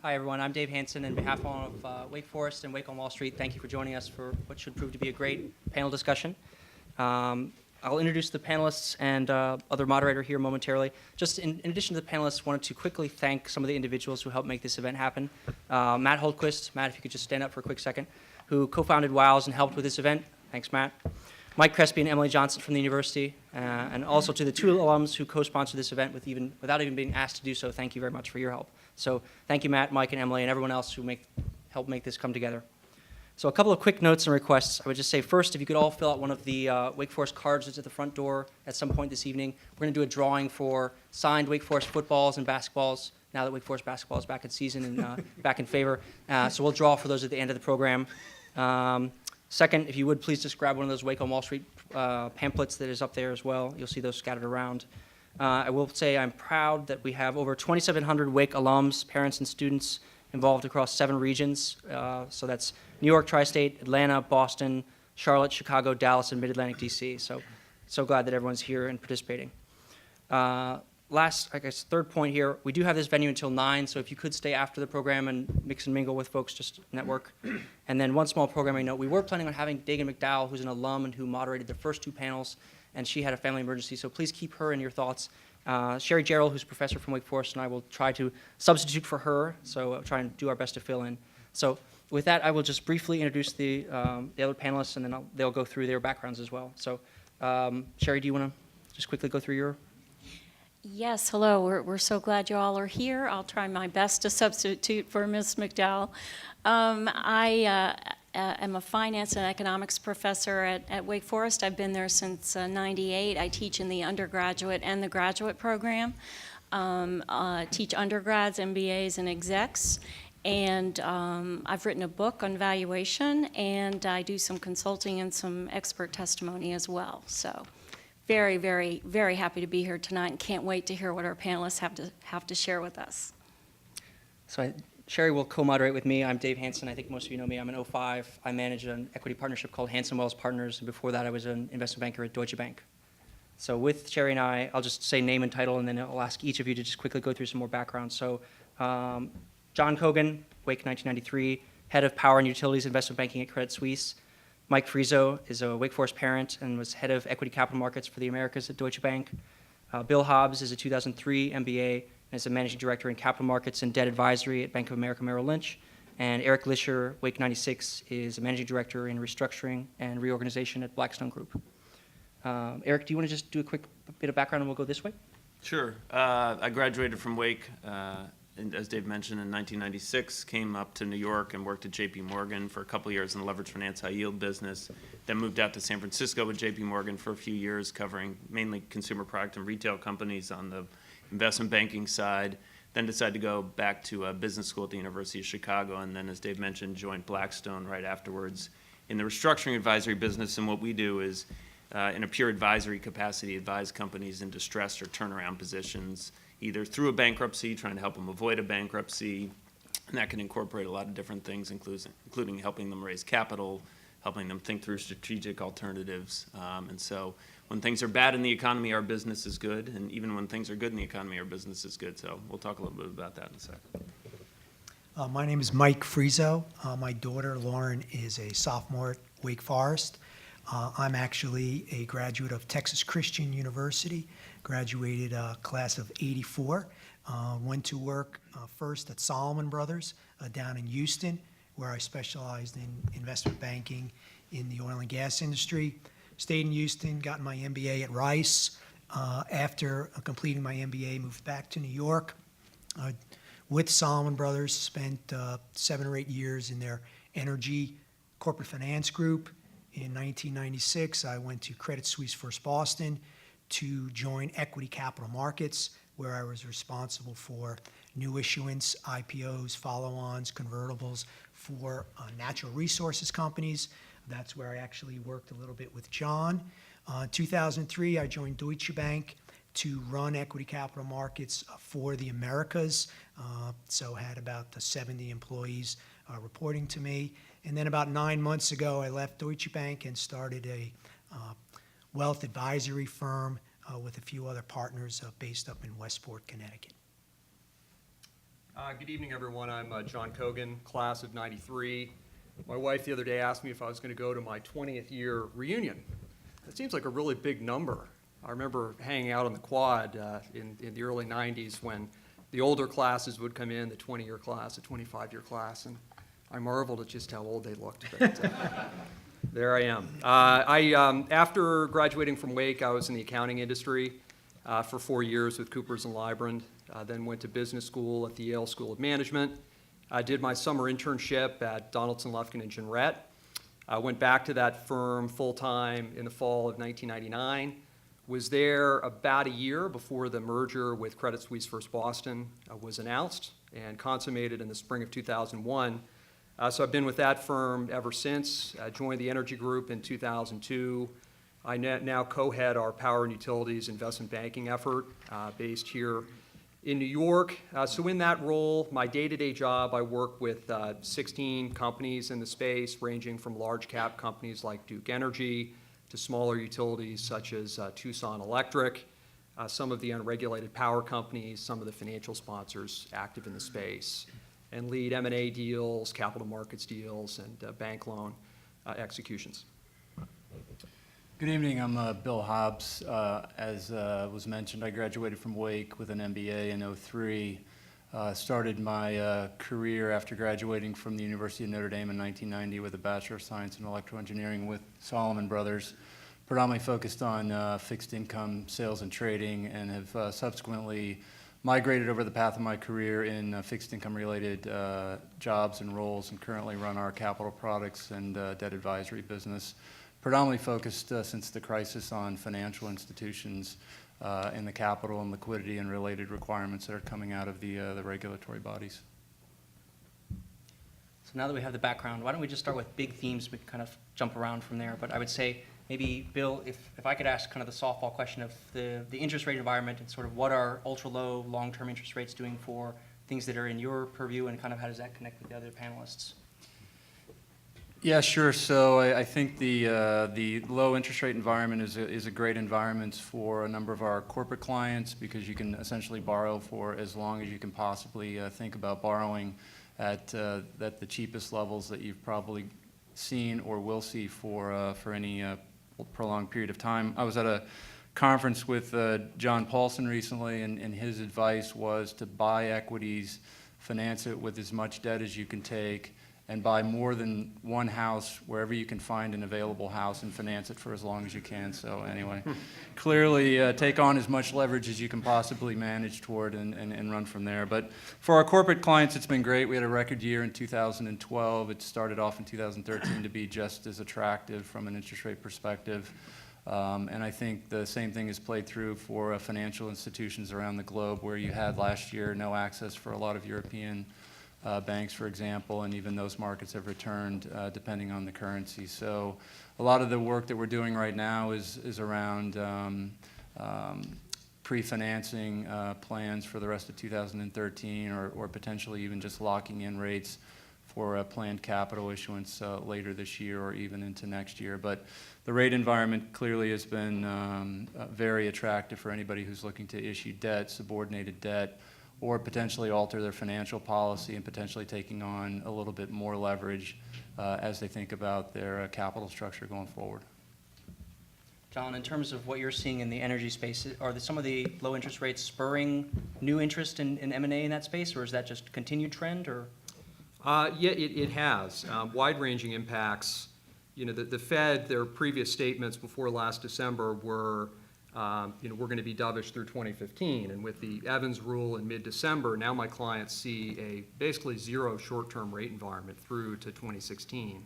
Hi, everyone. I'm Dave Hansen. On behalf of Wake Forest and Wake on Wall Street, thank you for joining us for what should prove to be a great panel discussion. I'll introduce the panelists and other moderator here momentarily. Just in addition to the panelists, wanted to quickly thank some of the individuals who helped make this event happen. Matt Holtquist, Matt, if you could just stand up for a quick second, who co-founded Wows and helped with this event. Thanks, Matt. Mike Crespi and Emily Johnson from the university, and also to the two alums who co-sponsored this event without even being asked to do so. Thank you very much for your help. So thank you, Matt, Mike, and Emily, and everyone else who helped make this come together. So a couple of quick notes and requests. I would just say first, if you could all fill out one of the Wake Forest cards that's at the front door at some point this evening. We're going to do a drawing for signed Wake Forest footballs and basketballs now that Wake Forest basketball is back in season and back in favor. So we'll draw for those at the end of the program. Second, if you would please just grab one of those Wake on Wall Street pamphlets that is up there as well. You'll see those scattered around. I will say I'm proud that we have over 2,700 Wake alums, parents, and students involved across 7 regions. So that's New York, Tri-State, Atlanta, Boston, Charlotte, Chicago, Dallas, and Mid-Atlantic DC. So glad that everyone's here and participating. Last, I guess, third point here, we do have this venue until 9, so if you could stay after the program and mix and mingle with folks, just network. And then one small programming note, we were planning on having Dagan McDowell, who's an alum and who moderated the first 2 panels, and she had a family emergency, so please keep her in your thoughts. Sherry Gerald, who's a professor from Wake Forest, and I will try to substitute for her, so I'll try and do our best to fill in. So with that, I will just briefly introduce the other panelists, and then they'll go through their backgrounds as well. So Sherry, do you want to just quickly go through your... Yes, hello. We're so glad you all are here. I'll try my best to substitute for Ms. McDowell. I am a finance and economics professor at Wake Forest. I've been there since '98. I teach in the undergraduate and the graduate program. Teach undergrads, MBAs, and execs. And I've written a book on valuation, and I do some consulting and some expert testimony as well. So very, very, very happy to be here tonight and can't wait to hear what our panelists have to share with us. So Sherry will co-moderate with me. I'm Dave Hansen. I think most of you know me. I'm an 05. I manage an equity partnership called Hansen Wells Partners, and before that I was an investment banker at Deutsche Bank. So with Sherry and I'll just say name and title, and then I'll ask each of you to just quickly go through some more background. So John Cogan, Wake 1993, head of power and utilities investment banking at Credit Suisse. Mike Frieso is a Wake Forest parent and was head of equity capital markets for the Americas at Deutsche Bank. Bill Hobbs is a 2003 MBA and is a managing director in capital markets and debt advisory at Bank of America Merrill Lynch. And Eric Lischer, Wake 96, is a managing director in restructuring and reorganization at Blackstone Group. Eric, do you want to just do a quick bit of background and we'll go this way? Sure. I graduated from Wake, and as Dave mentioned, in 1996, came up to New York and worked at JP Morgan for a couple of years in the leveraged finance high yield business. Then moved out to San Francisco with JP Morgan for a few years, covering mainly consumer product and retail companies on the investment banking side. Then decided to go back to business school at the University of Chicago, and then, as Dave mentioned, joined Blackstone right afterwards in the restructuring advisory business. And what we do is, in a pure advisory capacity, advise companies in distressed or turnaround positions, either through a bankruptcy, trying to help them avoid a bankruptcy, and that can incorporate a lot of different things, including helping them raise capital, helping them think through strategic alternatives. And so when things are bad in the economy, our business is good, and even when things are good in the economy, our business is good. So we'll talk a little bit about that in a second. My name is Mike Frieso. My daughter, Lauren, is a sophomore at Wake Forest. I'm actually a graduate of Texas Christian University, graduated class of '84. Went to work first at Solomon Brothers down in Houston, where I specialized in investment banking in the oil and gas industry. Stayed in Houston, got my MBA at Rice. After completing my MBA, moved back to New York with Solomon Brothers, spent 7 or 8 years in their energy corporate finance group. In 1996, I went to Credit Suisse First Boston to join equity capital markets, where I was responsible for new issuance, IPOs, follow-ons, convertibles for natural resources companies. That's where I actually worked a little bit with John. In 2003, I joined Deutsche Bank to run equity capital markets for the Americas. So had about 70 employees reporting to me. And then about 9 months ago, I left Deutsche Bank and started a wealth advisory firm with a few other partners based up in Westport, Connecticut. Good evening, everyone. I'm John Cogan, class of '93. My wife the other day asked me if I was going to go to my 20th year reunion. That seems like a really big number. I remember hanging out on the quad in the early '90s when the older classes would come in, the 20-year class, the 25-year class, and I marveled at just how old they looked. But there I am. After graduating from Wake, I was in the accounting industry for 4 years with Coopers & Lybrand. Then went to business school at the Yale School of Management. I did my summer internship at Donaldson, Lufkin, and Jenrette. I went back to that firm full-time in the fall of 1999. Was there about a year before the merger with Credit Suisse First Boston was announced and consummated in the spring of 2001. So I've been with that firm ever since. I joined the Energy Group in 2002. I now co-head our power and utilities investment banking effort based here in New York. So in that role, my day-to-day job, I work with 16 companies in the space, ranging from large cap companies like Duke Energy to smaller utilities such as Tucson Electric, some of the unregulated power companies, some of the financial sponsors active in the space, and lead M&A deals, capital markets deals, and bank loan executions. Good evening, I'm Bill Hobbs. As was mentioned, I graduated from Wake with an MBA in '03. Started my career after graduating from the University of Notre Dame in 1990 with a Bachelor of Science in Electrical Engineering with Solomon Brothers. Predominantly focused on fixed income sales and trading, and have subsequently migrated over the path of my career in fixed income related jobs and roles, and currently run our capital products and debt advisory business. Predominantly focused since the crisis on financial institutions and the capital and liquidity and related requirements that are coming out of the regulatory bodies. So now that we have the background, why don't we just start with big themes? We can kind of jump around from there. But I would say maybe, Bill, if I could ask kind of the softball question of the interest rate environment and sort of what are ultra-low long-term interest rates doing for things that are in your purview, and kind of how does that connect with the other panelists? Yeah, sure. So I think the low interest rate environment is a great environment for a number of our corporate clients, because you can essentially borrow for as long as you can possibly think about borrowing at the cheapest levels that you've probably seen or will see for any prolonged period of time. I was at a conference with John Paulson recently, and his advice was to buy equities, finance it with as much debt as you can take, and buy more than one house wherever you can find an available house and finance it for as long as you can. So anyway, clearly take on as much leverage as you can possibly manage toward and run from there. But for our corporate clients, it's been great. We had a record year in 2012. It started off in 2013 to be just as attractive from an interest rate perspective. And I think the same thing has played through for financial institutions around the globe, where you had last year no access for a lot of European banks, for example, and even those markets have returned depending on the currency. So a lot of the work that we're doing right now is around pre-financing plans for the rest of 2013, or potentially even just locking in rates for a planned capital issuance later this year or even into next year. But the rate environment clearly has been very attractive for anybody who's looking to issue debt, subordinated debt, or potentially alter their financial policy and potentially taking on a little bit more leverage as they think about their capital structure going forward. John, in terms of what you're seeing in the energy space, are some of the low interest rates spurring new interest in M&A in that space, or is that just a continued trend? Or Yeah, it has wide-ranging impacts. You know, the Fed, their previous statements before last December were, we're going to be dovish through 2015. And with the Evans rule in mid-December, now my clients see a basically zero short-term rate environment through to 2016.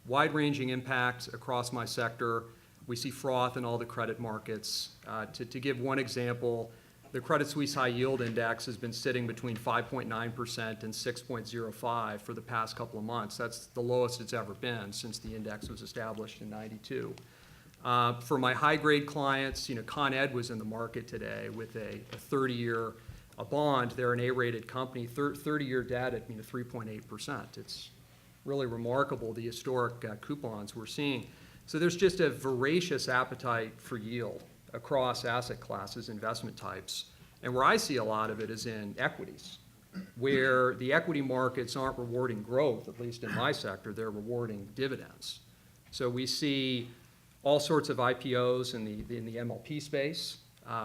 Wide-ranging impacts across my sector. We see froth in all the credit markets. To give one example, the Credit Suisse High Yield Index has been sitting between 5.9% and 6.05 for the past couple of months. That's the lowest it's ever been since the index was established in '92. For my high-grade clients, Con Ed was in the market today with a 30-year bond. They're an A-rated company, 30-year debt at 3.8%. It's really remarkable, the historic coupons we're seeing. So there's just a voracious appetite for yield across asset classes, investment types. And where I see a lot of it is in equities. where the equity markets aren't rewarding growth, at least in my sector, they're rewarding dividends. So we see all sorts of IPOs in the MLP space.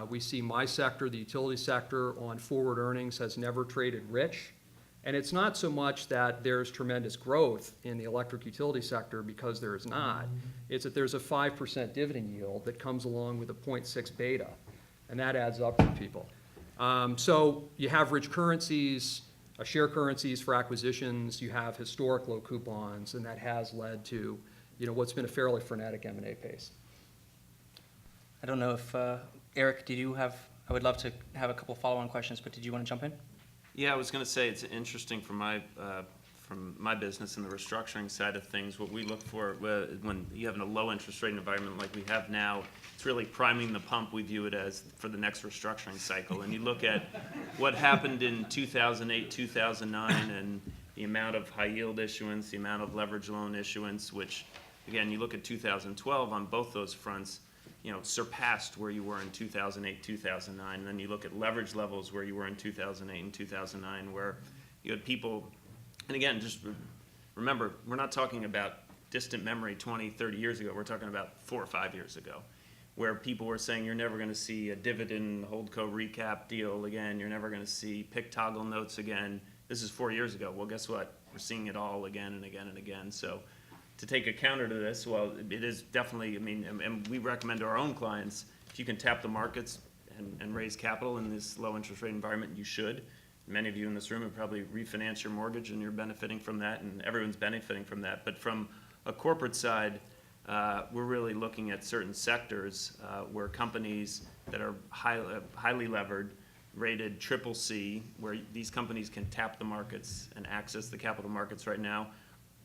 We see my sector, the utility sector, on forward earnings has never traded rich. And it's not so much that there's tremendous growth in the electric utility sector, because there is not. It's that there's a 5% dividend yield that comes along with a 0.6 beta, and that adds up for people. So you have rich currencies, share currencies for acquisitions, you have historic low coupons, and that has led to, you know, what's been a fairly frenetic M&A pace. I don't know if, Eric, I would love to have a couple follow-on questions, but did you want to jump in? Yeah, I was going to say it's interesting from my business and the restructuring side of things. What we look for when you have a low interest rate environment like we have now, it's really priming the pump. We view it as for the next restructuring cycle. And you look at what happened in 2008, 2009, and the amount of high yield issuance, the amount of leverage loan issuance, which again, you look at 2012 on both those fronts, you know, surpassed where you were in 2008, 2009. And then you look at leverage levels where you were in 2008 and 2009, where you had people, and again, just remember, we're not talking about distant memory 20, 30 years ago. We're talking about 4 or 5 years ago, where people were saying you're never going to see a dividend holdco recap deal again. You're never going to see PIK toggle notes again. This is 4 years ago. Well, guess what? We're seeing it all again and again and again. So to take a counter to this, well, it is definitely, I mean, and we recommend to our own clients, if you can tap the markets and raise capital in this low interest rate environment, you should. Many of you in this room have probably refinanced your mortgage and you're benefiting from that, and everyone's benefiting from that. But from a corporate side, we're really looking at certain sectors where companies that are highly levered, rated CCC, where these companies can tap the markets and access the capital markets right now.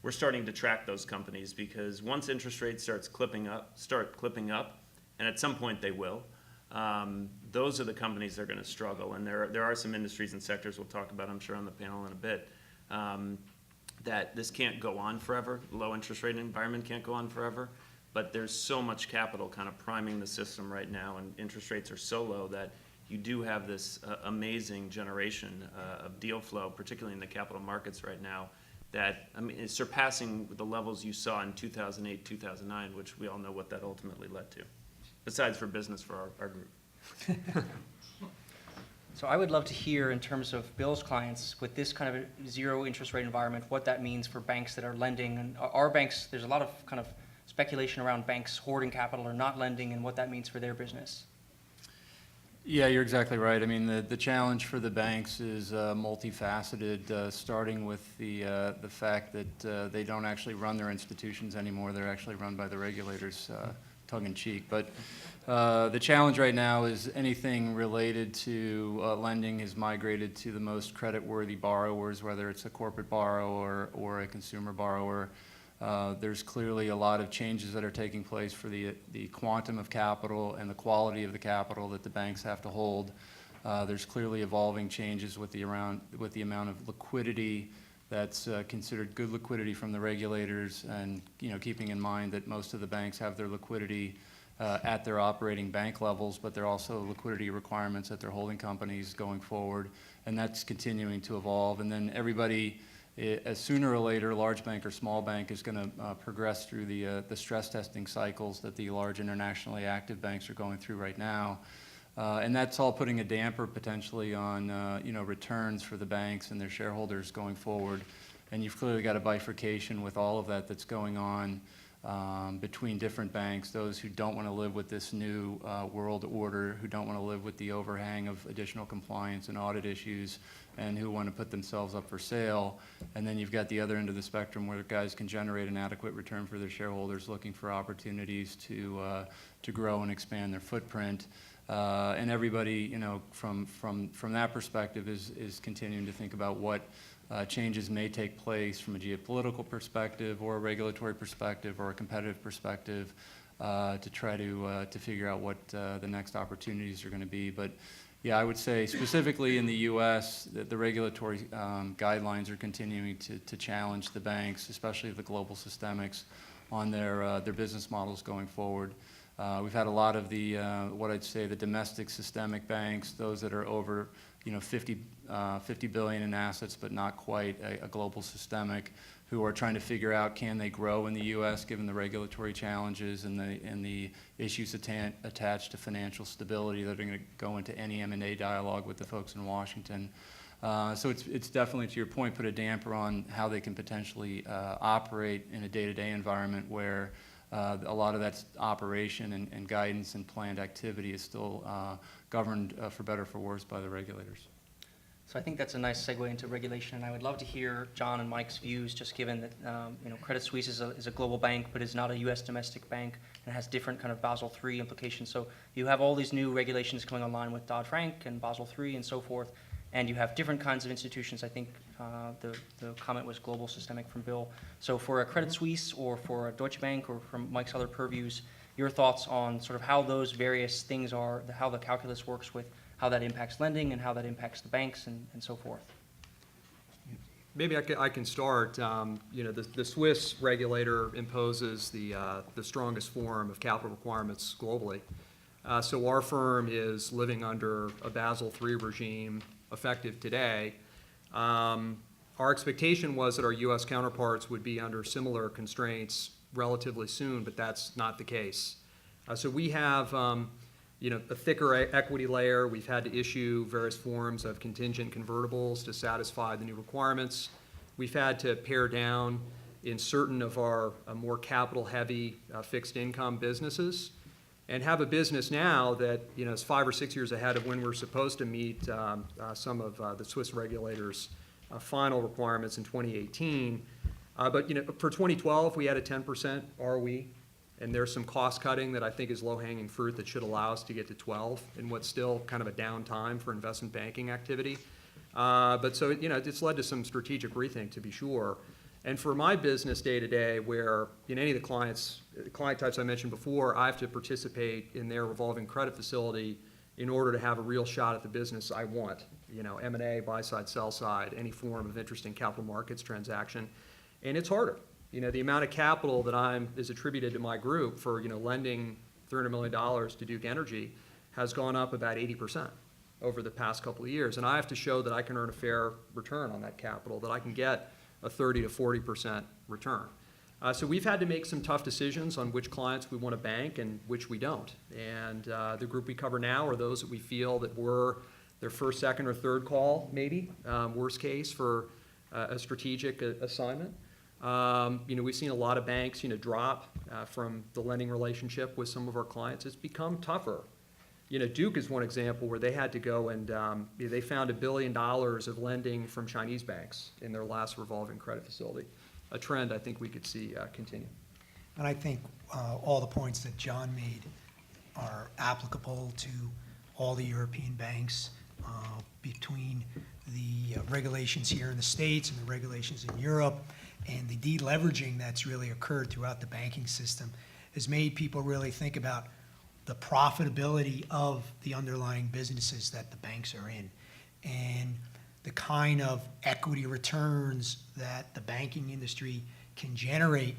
We're starting to track those companies, because once interest rates start clipping up, and at some point they will, those are the companies that are going to struggle. And there are some industries and sectors we'll talk about, I'm sure, on the panel in a bit, that this can't go on forever. The low interest rate environment can't go on forever. But there's so much capital kind of priming the system right now, and interest rates are so low that you do have this amazing generation of deal flow, particularly in the capital markets right now, that, I mean, is surpassing the levels you saw in 2008, 2009, which we all know what that ultimately led to, besides for business for our group. So I would love to hear, in terms of Bill's clients, with this kind of a zero interest rate environment, what that means for banks that are lending. And our banks, there's a lot of kind of speculation around banks hoarding capital or not lending, and what that means for their business. Yeah, you're exactly right. I mean, the challenge for the banks is multifaceted, starting with the fact that they don't actually run their institutions anymore. They're actually run by the regulators, tongue-in-cheek. But the challenge right now is anything related to lending has migrated to the most credit-worthy borrowers, whether it's a corporate borrower or a consumer borrower. There's clearly a lot of changes that are taking place for the quantum of capital and the quality of the capital that the banks have to hold. There's clearly evolving changes with the amount of liquidity that's considered good liquidity from the regulators, and keeping in mind that most of the banks have their liquidity at their operating bank levels, but there are also liquidity requirements at their holding companies going forward, and that's continuing to evolve. And then everybody, as sooner or later, large bank or small bank, is going to progress through the stress testing cycles that the large internationally active banks are going through right now. And that's all putting a damper potentially on returns for the banks and their shareholders going forward. And you've clearly got a bifurcation with all of that that's going on between different banks, those who don't want to live with this new world order, who don't want to live with the overhang of additional compliance and audit issues, and who want to put themselves up for sale. And then you've got the other end of the spectrum where guys can generate an adequate return for their shareholders, looking for opportunities to grow and expand their footprint. And everybody, from that perspective, is continuing to think about what changes may take place from a geopolitical perspective or a regulatory perspective or a competitive perspective to try to figure out what the next opportunities are going to be. But yeah, I would say specifically in the U.S., the regulatory guidelines are continuing to challenge the banks, especially the global systemics, on their business models going forward. We've had a lot of the, what I'd say, the domestic systemic banks, those that are over 50 billion in assets, but not quite a global systemic, who are trying to figure out, can they grow in the U.S. given the regulatory challenges and the issues attached to financial stability that are going to go into any M&A dialogue with the folks in Washington. So it's definitely, to your point, put a damper on how they can potentially operate in a day-to-day environment where a lot of that operation and guidance and planned activity is still governed, for better or for worse, by the regulators. So I think that's a nice segue into regulation, and I would love to hear John and Mike's views, just given that Credit Suisse is a global bank, but is not a U.S. domestic bank, and has different kind of Basel III implications. So you have all these new regulations coming online with Dodd-Frank and Basel III and so forth, and you have different kinds of institutions. I think the comment was global systemic from Bill. So for a Credit Suisse or for a Deutsche Bank or from Mike's other purviews, your thoughts on sort of how those various things are, how the calculus works with how that impacts lending and how that impacts the banks and so forth. Maybe I can start. The Swiss regulator imposes the strongest form of capital requirements globally. So our firm is living under a Basel III regime effective today. Our expectation was that our U.S. counterparts would be under similar constraints relatively soon, but that's not the case. So we have a thicker equity layer. We've had to issue various forms of contingent convertibles to satisfy the new requirements. We've had to pare down in certain of our more capital-heavy fixed income businesses, and have a business now that is 5 or 6 years ahead of when we're supposed to meet some of the Swiss regulators' final requirements in 2018. But for 2012, we had a 10% ROE. And there's some cost cutting that I think is low-hanging fruit that should allow us to get to 12 in what's still kind of a down time for investment banking activity. But so, it's led to some strategic rethink, to be sure. And for my business day-to-day, where in any of the client types I mentioned before, I have to participate in their revolving credit facility in order to have a real shot at the business I want. M&A, buy-side, sell-side, any form of interesting capital markets transaction. And it's harder. The amount of capital that is attributed to my group for, lending $300 million to Duke Energy has gone up about 80% over the past couple of years. And I have to show that I can earn a fair return on that capital, that I can get a 30 to 40% return. So we've had to make some tough decisions on which clients we want to bank and which we don't. And the group we cover now are those that we feel that were their first, second, or third call, maybe, worst case, for a strategic assignment. We've seen a lot of banks, drop from the lending relationship with some of our clients. It's become tougher. Duke is one example where they had to go and they found $1 billion of lending from Chinese banks in their last revolving credit facility. A trend I think we could see continue. And I think all the points that John made are applicable to all the European banks, between the regulations here in the States and the regulations in Europe, and the deleveraging that's really occurred throughout the banking system has made people really think about the profitability of the underlying businesses that the banks are in, and the kind of equity returns that the banking industry can generate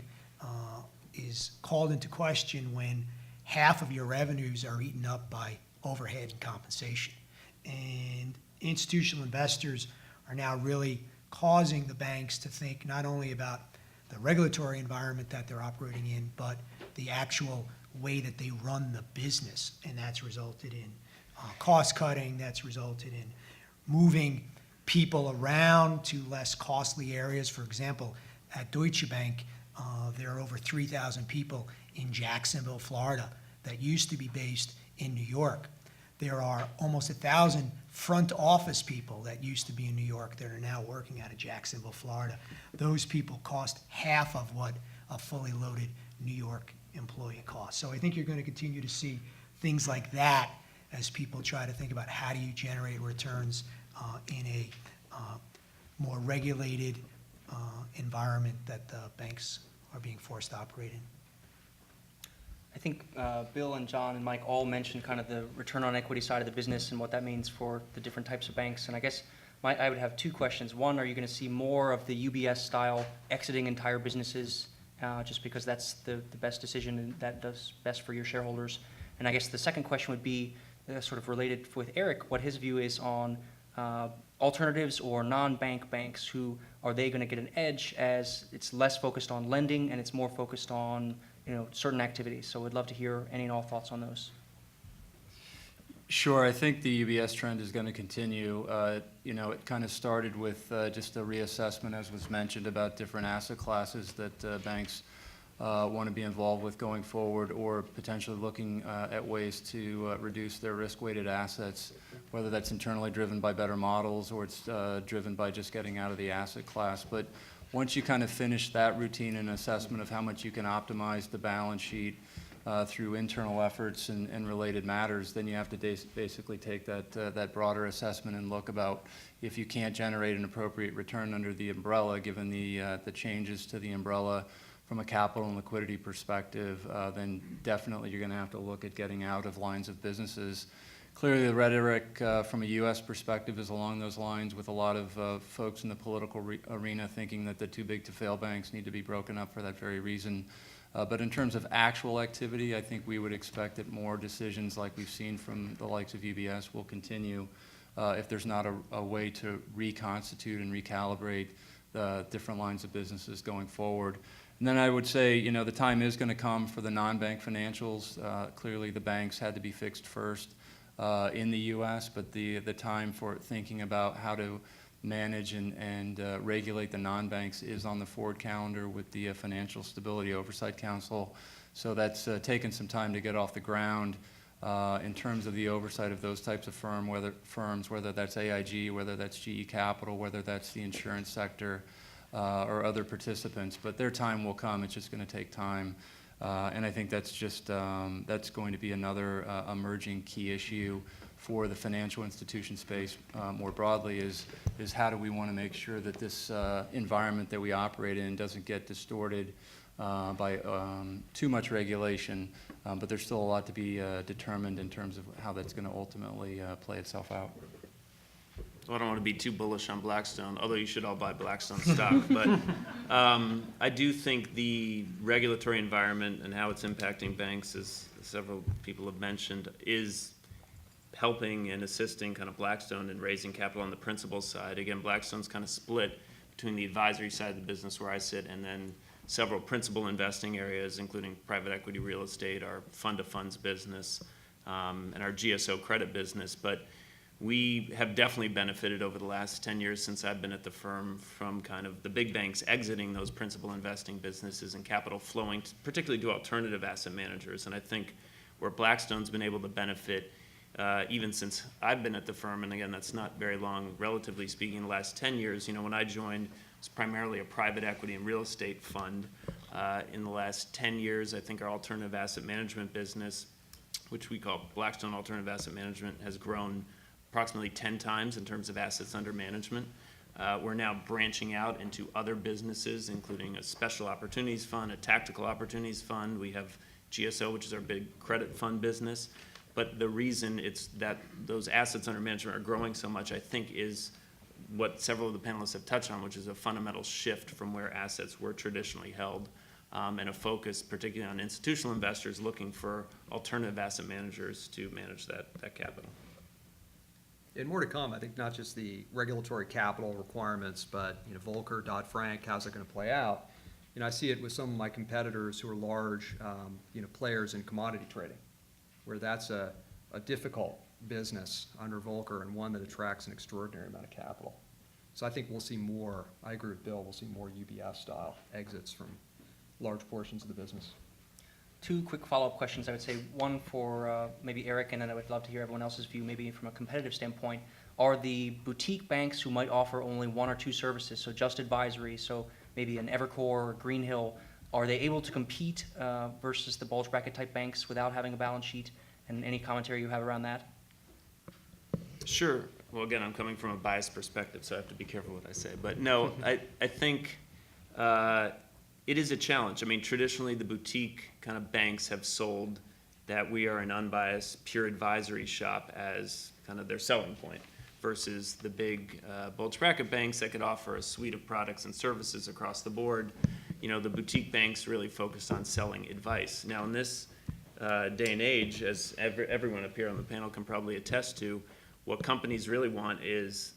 is called into question when half of your revenues are eaten up by overhead and compensation. And institutional investors are now really causing the banks to think not only about the regulatory environment that they're operating in, but the actual way that they run the business. And that's resulted in cost cutting, that's resulted in moving people around to less costly areas. For example, at Deutsche Bank, there are over 3,000 people in Jacksonville, Florida, that used to be based in New York. There are almost 1,000 front office people that used to be in New York that are now working out of Jacksonville, Florida. Those people cost half of what a fully loaded New York employee costs. So I think you're going to continue to see things like that as people try to think about how do you generate returns in a more regulated environment that the banks are being forced to operate in. I think Bill and John and Mike all mentioned kind of the return on equity side of the business and what that means for the different types of banks. And I guess I would have two questions. One, are you going to see more of the UBS style exiting entire businesses just because that's the best decision and that does best for your shareholders? And I guess the second question would be sort of related with Eric, what his view is on alternatives or non-bank banks, who are they going to get an edge as it's less focused on lending and it's more focused on, certain activities? So we'd love to hear any and all thoughts on those. Sure, I think the UBS trend is going to continue. It kind of started with just a reassessment, as was mentioned, about different asset classes that banks want to be involved with going forward, or potentially looking at ways to reduce their risk-weighted assets, whether that's internally driven by better models or it's driven by just getting out of the asset class. But once you kind of finish that routine and assessment of how much you can optimize the balance sheet through internal efforts and related matters, then you have to basically take that broader assessment and look about if you can't generate an appropriate return under the umbrella, given the changes to the umbrella from a capital and liquidity perspective, then definitely you're going to have to look at getting out of lines of businesses. Clearly, the rhetoric from a U.S. perspective is along those lines, with a lot of folks in the political arena thinking that the too-big-to-fail banks need to be broken up for that very reason. But in terms of actual activity, I think we would expect that more decisions like we've seen from the likes of UBS will continue if there's not a way to reconstitute and recalibrate the different lines of businesses going forward. And then I would say, the time is going to come for the non-bank financials. Clearly, the banks had to be fixed first in the U.S., but the time for thinking about how to manage and regulate the non-banks is on the forward calendar with the Financial Stability Oversight Council. So that's taken some time to get off the ground in terms of the oversight of those types of firms, whether that's AIG, whether that's GE Capital, whether that's the insurance sector, or other participants. But their time will come. It's just going to take time. And I think that's just that's going to be another emerging key issue for the financial institution space more broadly, is how do we want to make sure that this environment that we operate in doesn't get distorted by too much regulation, but there's still a lot to be determined in terms of how that's going to ultimately play itself out. Well, I don't want to be too bullish on Blackstone, although you should all buy Blackstone stock. But I do think the regulatory environment and how it's impacting banks, as several people have mentioned, is helping and assisting kind of Blackstone in raising capital on the principal side. Again, Blackstone's kind of split between the advisory side of the business where I sit and then several principal investing areas, including private equity, real estate, our fund-to-funds business, and our GSO credit business. But we have definitely benefited over the last 10 years since I've been at the firm from kind of the big banks exiting those principal investing businesses and capital flowing, particularly to alternative asset managers. And I think where Blackstone's been able to benefit, even since I've been at the firm, and again, that's not very long, relatively speaking, the last 10 years, when I joined, it was primarily a private equity and real estate fund. In the last 10 years, I think our alternative asset management business, which we call Blackstone Alternative Asset Management, has grown approximately 10 times in terms of assets under management. We're now branching out into other businesses, including a special opportunities fund, a tactical opportunities fund. We have GSO, which is our big credit fund business. But the reason it's that those assets under management are growing so much, I think, is what several of the panelists have touched on, which is a fundamental shift from where assets were traditionally held, and a focus particularly on institutional investors looking for alternative asset managers to manage that capital. And more to come. I think not just the regulatory capital requirements, but Volcker, Dodd-Frank, how's it going to play out? I see it with some of my competitors who are large, players in commodity trading, where that's a difficult business under Volcker and one that attracts an extraordinary amount of capital. So I think we'll see more. I agree with Bill. We'll see more UBS-style exits from large portions of the business. Two quick follow-up questions, I would say. One for maybe Eric, and then I would love to hear everyone else's view, maybe from a competitive standpoint. Are the boutique banks who might offer only one or two services, so just advisory, so maybe an Evercore or Greenhill, are they able to compete versus the bulge bracket type banks without having a balance sheet? And any commentary you have around that? Sure. Well, again, I'm coming from a biased perspective, so I have to be careful what I say. But no, I think it is a challenge. I mean, traditionally, the boutique kind of banks have sold that we are an unbiased, pure advisory shop as kind of their selling point, versus the big bulge bracket banks that could offer a suite of products and services across the board. The boutique banks really focus on selling advice. Now, in this day and age, as everyone up here on the panel can probably attest to, what companies really want is,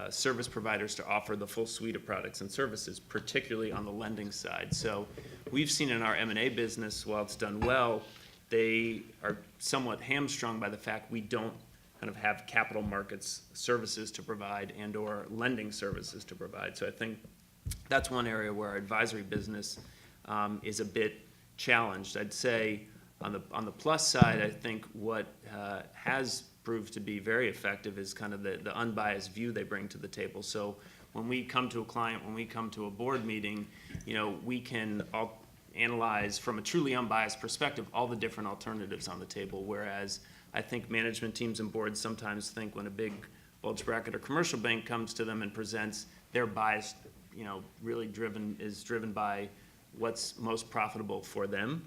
service providers to offer the full suite of products and services, particularly on the lending side. So we've seen in our M&A business, while it's done well, they are somewhat hamstrung by the fact we don't kind of have capital markets services to provide and/or lending services to provide. So I think that's one area where our advisory business is a bit challenged. I'd say on the plus side, I think what has proved to be very effective is kind of the unbiased view they bring to the table. So when we come to a client, when we come to a board meeting, we can all analyze from a truly unbiased perspective all the different alternatives on the table, whereas I think management teams and boards sometimes think when a big bulge bracket or commercial bank comes to them and presents, their bias, really driven by what's most profitable for them.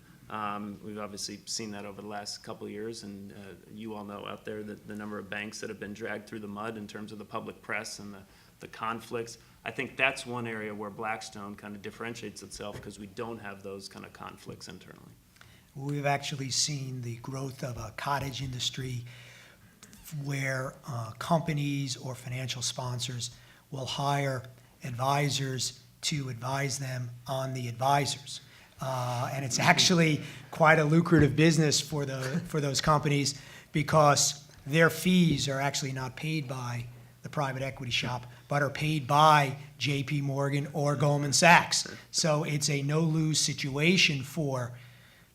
We've obviously seen that over the last couple of years, and you all know out there that the number of banks that have been dragged through the mud in terms of the public press and the conflicts. I think that's one area where Blackstone kind of differentiates itself because we don't have those kind of conflicts internally. We've actually seen the growth of a cottage industry where companies or financial sponsors will hire advisors to advise them on the advisors. And it's actually quite a lucrative business for those companies because their fees are actually not paid by the private equity shop, but are paid by JP Morgan or Goldman Sachs. So it's a no-lose situation for,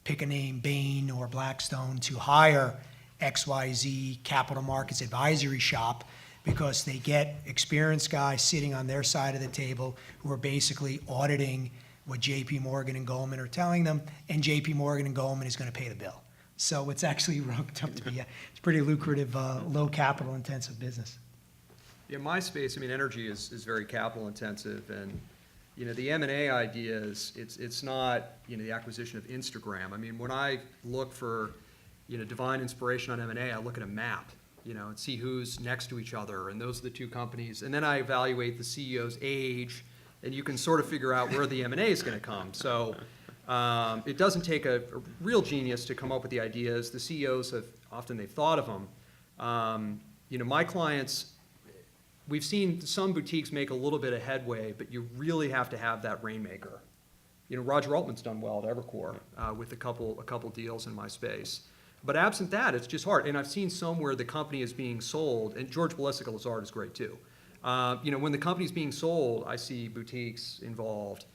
pick a name, Bain or Blackstone, to hire XYZ Capital Markets Advisory Shop because they get experienced guys sitting on their side of the table who are basically auditing what JP Morgan and Goldman are telling them, and JP Morgan and Goldman is going to pay the bill. So it's actually ramped up to be it's pretty lucrative, low capital intensive business. Yeah, my space, energy is very capital intensive, and, the M&A idea is, it's not, the acquisition of Instagram. When I look for, divine inspiration on M&A, I look at a map, and see who's next to each other, and those are the two companies. And then I evaluate the CEO's age, and you can sort of figure out where the M&A is going to come. So it doesn't take a real genius to come up with the ideas. The CEOs they've thought of them. My clients, we've seen some boutiques make a little bit of headway, but you really have to have that rainmaker. Roger Altman's done well at Evercore with a couple deals in my space. But absent that, it's just hard. And I've seen some where the company is being sold, and George Balisic-Lazard is great too. When the company's being sold, I see boutiques involved.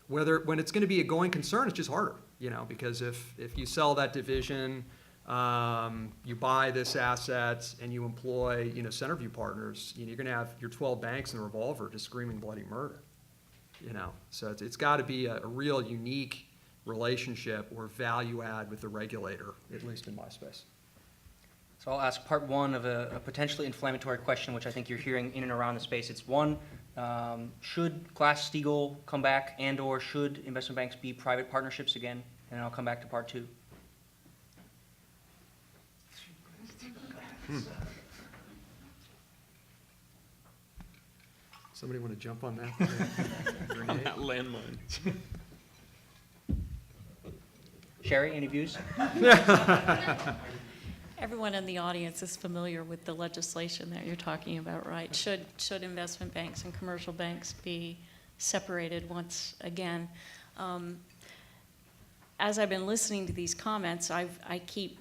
When it's going to be a going concern, it's just harder, because if you sell that division, you buy this asset and you employ, Centerview partners, you're going to have your 12 banks and a revolver just screaming bloody murder, So it's got to be a real unique relationship or value add with the regulator, at least in my space. So I'll ask part one of a potentially inflammatory question, which I think you're hearing in and around the space. It's one, should Glass-Steagall come back and/or should investment banks be private partnerships again? And I'll come back to part two. Somebody want to jump on that? On that landmine. Sherry, any views? Everyone in the audience is familiar with the legislation that you're talking about, right? Should investment banks and commercial banks be separated once again? As I've been listening to these comments, I keep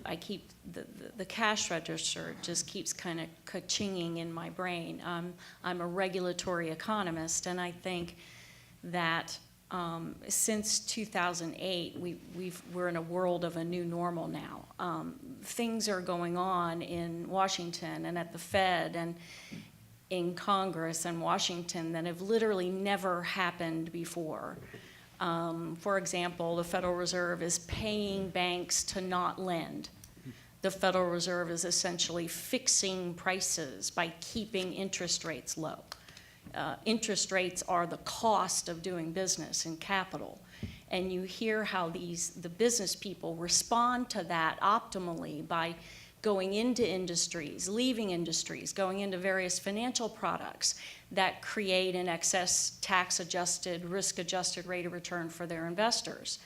the cash register just keeps kind of ka-chinging in my brain. I'm a regulatory economist, and I think that since 2008, we're in a world of a new normal now. Things are going on in Washington and at the Fed and in Congress and Washington that have literally never happened before. For example, the Federal Reserve is paying banks to not lend. The Federal Reserve is essentially fixing prices by keeping interest rates low. Interest rates are the cost of doing business in capital. And you hear how the business people respond to that optimally by going into industries, leaving industries, going into various financial products that create an excess tax-adjusted, risk-adjusted rate of return for their investors.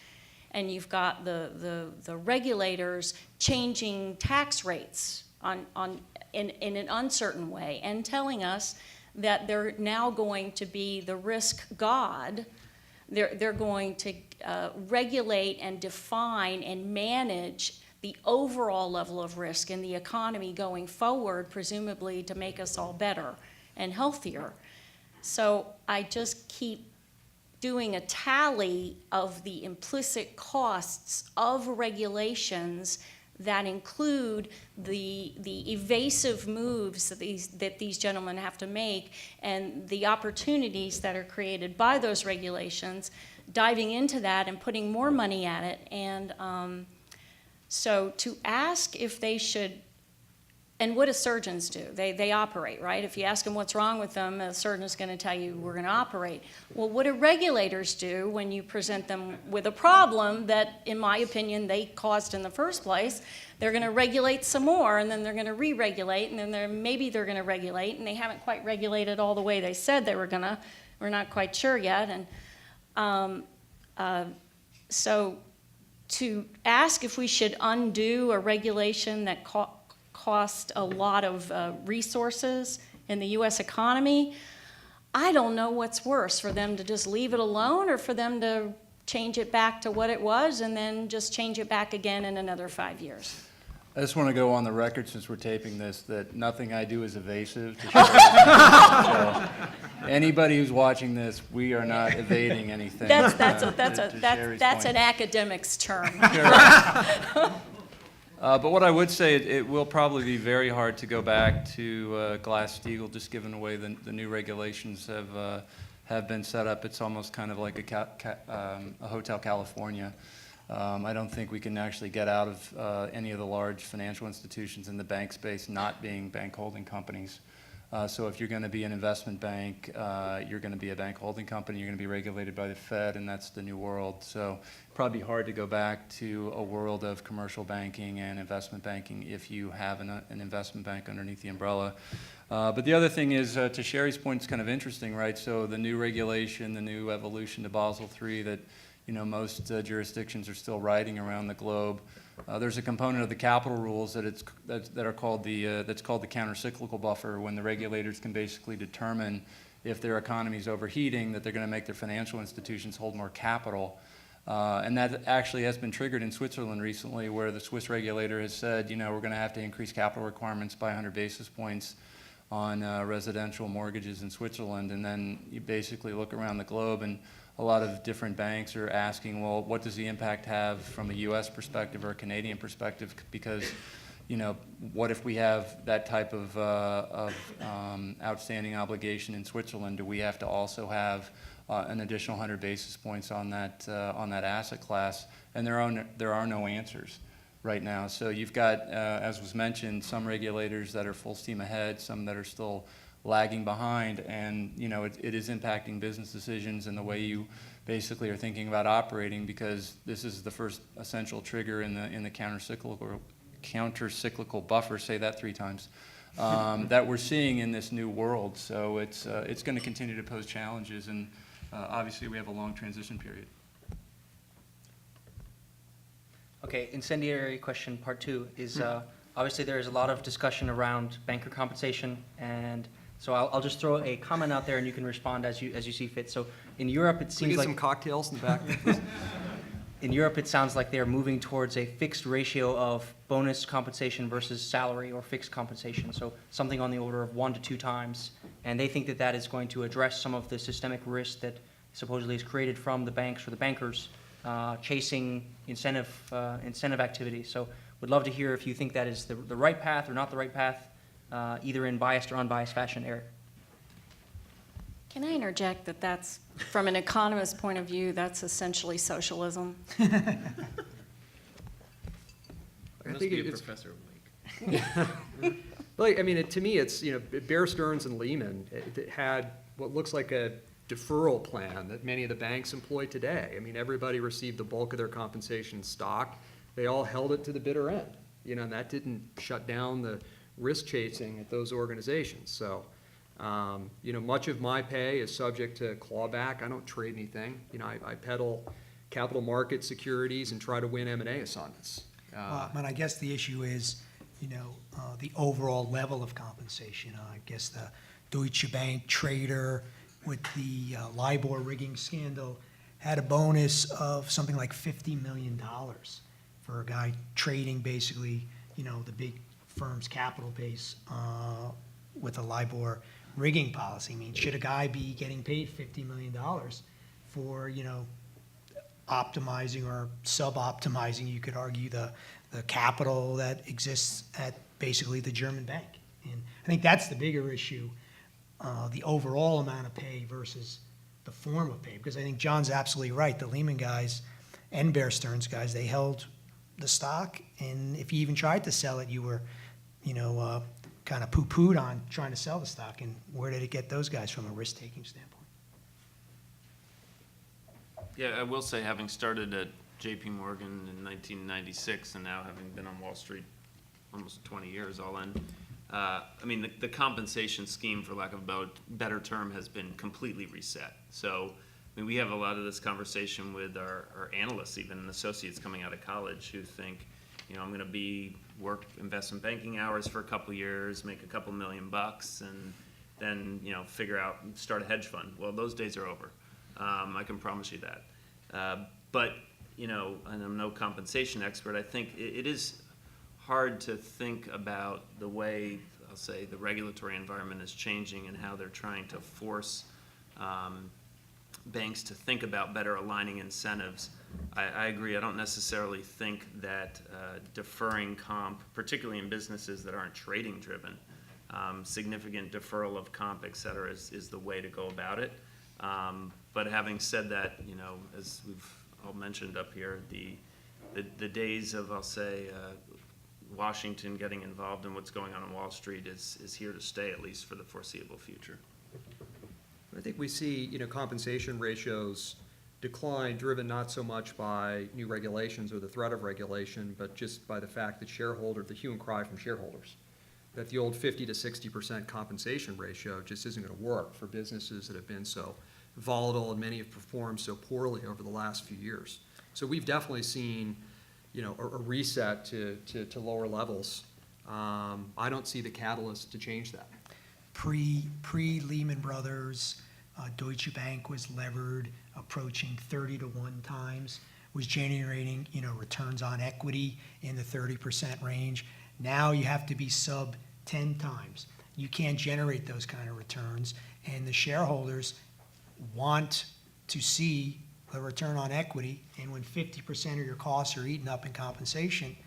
And you've got the regulators changing tax rates in an uncertain way, and telling us that they're now going to be the risk god. They're going to regulate and define and manage the overall level of risk in the economy going forward, presumably to make us all better and healthier. So I just keep doing a tally of the implicit costs of regulations that include the evasive moves that these gentlemen have to make, and the opportunities that are created by those regulations, diving into that and putting more money at it. And so to ask if they should, and what do surgeons do? They operate, right? If you ask them what's wrong with them, a surgeon's going to tell you, we're going to operate. Well, what do regulators do when you present them with a problem that, in my opinion, they caused in the first place? They're going to regulate some more, and then they're going to re-regulate, and then maybe they're going to regulate, and they haven't quite regulated all the way they said they were going to. We're not quite sure yet. And so to ask if we should undo a regulation that cost a lot of resources in the U.S. economy, I don't know what's worse, for them to just leave it alone or for them to change it back to what it was and then just change it back again in another 5 years. I just want to go on the record, since we're taping this, that nothing I do is evasive to Sherry. So anybody who's watching this, we are not evading anything. That's an academic's term. But what I would say, it will probably be very hard to go back to Glass-Steagall, just given the way the new regulations have been set up. It's almost kind of like a Hotel California. I don't think we can actually get out of any of the large financial institutions in the bank space not being bank holding companies. So if you're going to be an investment bank, you're going to be a bank holding company, you're going to be regulated by the Fed, and that's the new world. So probably hard to go back to a world of commercial banking and investment banking if you have an investment bank underneath the umbrella. But the other thing is, to Sherry's point, it's kind of interesting, right? So the new regulation, the new evolution to Basel III that most jurisdictions are still writing around the globe. There's a component of the capital rules that are called that's called the countercyclical buffer, when the regulators can basically determine if their economy is overheating, that they're going to make their financial institutions hold more capital. And that actually has been triggered in Switzerland recently, where the Swiss regulator has said, we're going to have to increase capital requirements by 100 basis points on residential mortgages in Switzerland. And then you basically look around the globe, and a lot of different banks are asking, well, what does the impact have from a U.S. perspective or a Canadian perspective? Because, what if we have that type of outstanding obligation in Switzerland? Do we have to also have an additional 100 basis points on that asset class? And there are no answers right now. So you've got, as was mentioned, some regulators that are full steam ahead, some that are still lagging behind, and it is impacting business decisions and the way you basically are thinking about operating, because this is the first essential trigger in the counter-cyclical buffer, say that 3 times, that we're seeing in this new world. So it's going to continue to pose challenges, and obviously we have a long transition period. Okay, incendiary question part 2 is obviously there is a lot of discussion around banker compensation, and so I'll just throw a comment out there, and you can respond as you see fit. So in Europe, it seems Can we get like some cocktails in the back? in Europe, it sounds like they're moving towards a fixed ratio of bonus compensation versus salary or fixed compensation. So something on the order of 1 to 2 times, and they think that is going to address some of the systemic risk that supposedly is created from the banks or the bankers chasing incentive activity. So would love to hear if you think that is the right path or not the right path, either in biased or unbiased fashion. Eric. Can I interject that that's, from an economist's point of view, that's essentially socialism? I Must think be a it's, professor of Wake. well, I mean, to me, it's, Bear Stearns and Lehman it had what looks like a deferral plan that many of the banks employ today. I mean, everybody received the bulk of their compensation in stock. They all held it to the bitter end, and that didn't shut down the risk chasing at those organizations. So, much of my pay is subject to clawback. I don't trade anything. I peddle capital market securities and try to win M&A assignments. And I guess the issue is the overall level of compensation. I guess the Deutsche Bank trader with the LIBOR rigging scandal had a bonus of something like $50 million for a guy trading basically, the big firm's capital base with a LIBOR rigging policy. I mean, should a guy be getting paid $50 million for, optimizing or sub-optimizing, you could argue, the capital that exists at basically the German bank? And I think that's the bigger issue, the overall amount of pay versus the form of pay. Because I think John's absolutely right. The Lehman guys and Bear Stearns guys, they held the stock, and if you even tried to sell it, you were, kind of poo-pooed on trying to sell the stock. And where did it get those guys from a risk-taking standpoint? Yeah, I will say, having started at J.P. Morgan in 1996 and now having been on Wall Street almost 20 years all in, the compensation scheme, for lack of a better term, has been completely reset. So, we have a lot of this conversation with our analysts, even and associates coming out of college, who think, I'm going to work investment banking hours for a couple years, make a couple $1 million, and then, figure out, start a hedge fund. Well, those days are over. I can promise you that. But, and I'm no compensation expert, I think it is hard to think about the way, I'll say, the regulatory environment is changing and how they're trying to force banks to think about better aligning incentives. I agree. I don't necessarily think that deferring comp, particularly in businesses that aren't trading driven, significant deferral of comp, et cetera, is the way to go about it. But having said that, as we've all mentioned up here, the days of, I'll say, Washington getting involved in what's going on Wall Street is here to stay, at least for the foreseeable future. I think we see, compensation ratios decline, driven not so much by new regulations or the threat of regulation, but just by the fact that the hue and cry from shareholders, that the old 50 to 60% compensation ratio just isn't going to work for businesses that have been so volatile, and many have performed so poorly over the last few years. So we've definitely seen, a reset to lower levels. I don't see the catalyst to change that. Pre-Lehman Brothers, Deutsche Bank was levered approaching 30 to 1 times, was generating, returns on equity in the 30% range. Now you have to be sub 10 times. You can't generate those kind of returns, and the shareholders want to see the return on equity, and when 50% of your costs are eaten up in compensation,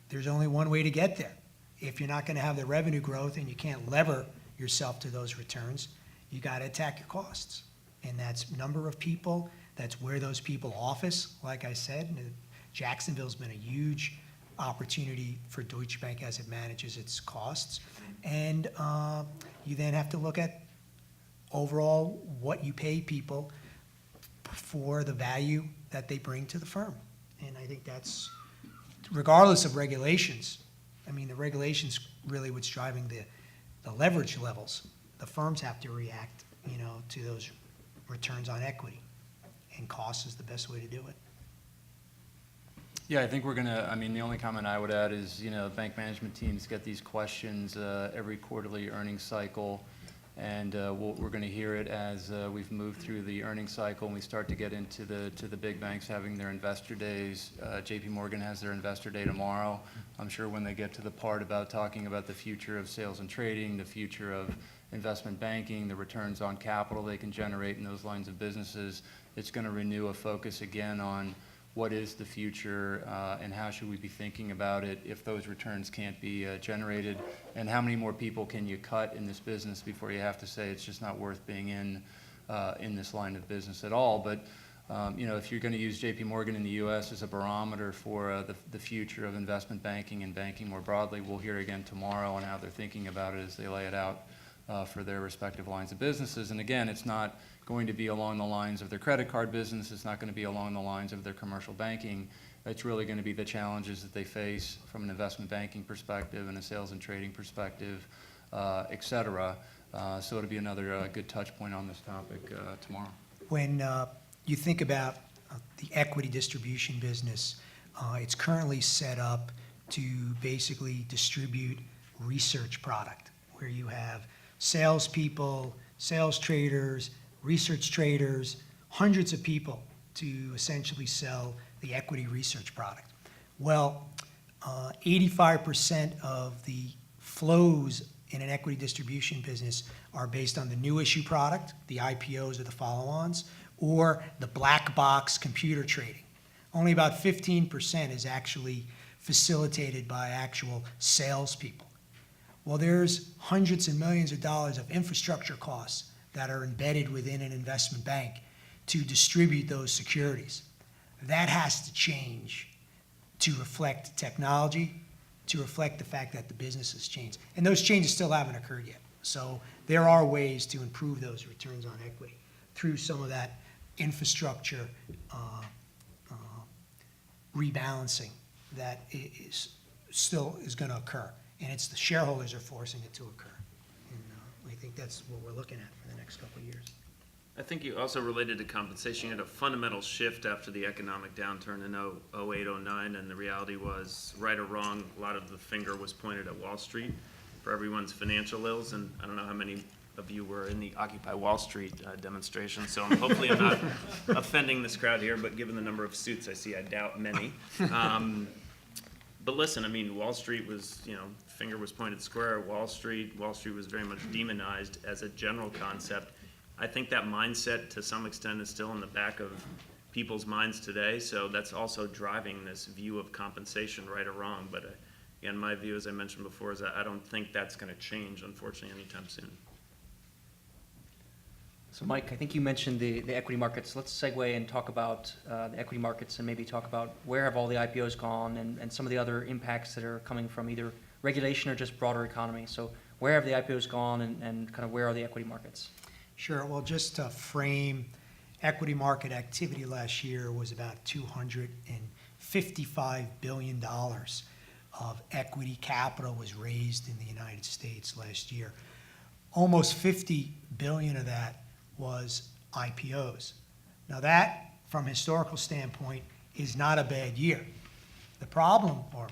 there's only one way to get there. If you're not going to have the revenue growth and you can't lever yourself to those returns, you got to attack your costs. And that's number of people, that's where those people office. Like I said, Jacksonville's been a huge opportunity for Deutsche Bank as it manages its costs. And you then have to look at overall what you pay people for the value that they bring to the firm. And I think that's, regardless of regulations, the regulations really what's driving the leverage levels. The firms have to react, to those returns on equity, and cost is the best way to do it. Yeah, I think we're gonna, the only comment I would add is, bank management teams get these questions every quarterly earnings cycle, and we're gonna hear it as we've moved through the earnings cycle and we start to get into the big banks having their investor days. J.P. Morgan has their investor day tomorrow. I'm sure when they get to the part about talking about the future of sales and trading, the future of investment banking, the returns on capital they can generate in those lines of businesses, it's gonna renew a focus again on what is the future and how should we be thinking about it if those returns can't be generated, and how many more people can you cut in this business before you have to say it's just not worth being in this line of business at all. But if you're going to use J.P. Morgan in the U.S. as a barometer for the future of investment banking and banking more broadly, we'll hear again tomorrow on how they're thinking about it as they lay it out for their respective lines of businesses. And again, it's not going to be along the lines of their credit card business. It's not going to be along the lines of their commercial banking. It's really going to be the challenges that they face from an investment banking perspective and a sales and trading perspective, et cetera. So it'll be another good touch point on this topic tomorrow. When you think about the equity distribution business, it's currently set up to basically distribute research product, where you have salespeople, sales traders, research traders, hundreds of people to essentially sell the equity research product. Well, 85% of the flows in an equity distribution business are based on the new issue product, the IPOs or the follow-ons, or the black box computer trading. Only about 15% is actually facilitated by actual salespeople. Well, there's hundreds of millions of dollars of infrastructure costs that are embedded within an investment bank to distribute those securities. That has to change to reflect technology, to reflect the fact that the business has changed. And those changes still haven't occurred yet. So there are ways to improve those returns on equity through some of that infrastructure rebalancing that still is going to occur. And it's the shareholders are forcing it to occur. And I think that's what we're looking at for the next couple of years. I think you also related to compensation. You had a fundamental shift after the economic downturn in 08, 09, and the reality was, right or wrong, a lot of the finger was pointed at Wall Street for everyone's financial ills, and I don't know how many of you were in the Occupy Wall Street demonstration, so hopefully I'm not offending this crowd here, but given the number of suits I see, I doubt many. But listen, I mean, Wall Street was, finger was pointed square at Wall Street. Wall Street was very much demonized as a general concept. I think that mindset, to some extent, is still in the back of people's minds today, so that's also driving this view of compensation, right or wrong. But again, my view, as I mentioned before, is that I don't think that's going to change, unfortunately, anytime soon. So Mike, I think you mentioned the equity markets. Let's segue and talk about the equity markets and maybe talk about where have all the IPOs gone and some of the other impacts that are coming from either regulation or just broader economy. So where have the IPOs gone and kind of where are the equity markets? Sure. Well, just to frame, equity market activity last year was about $255 billion of equity capital was raised in the United States last year. Almost 50 billion of that was IPOs. Now that, from a historical standpoint, is not a bad year. The problem, or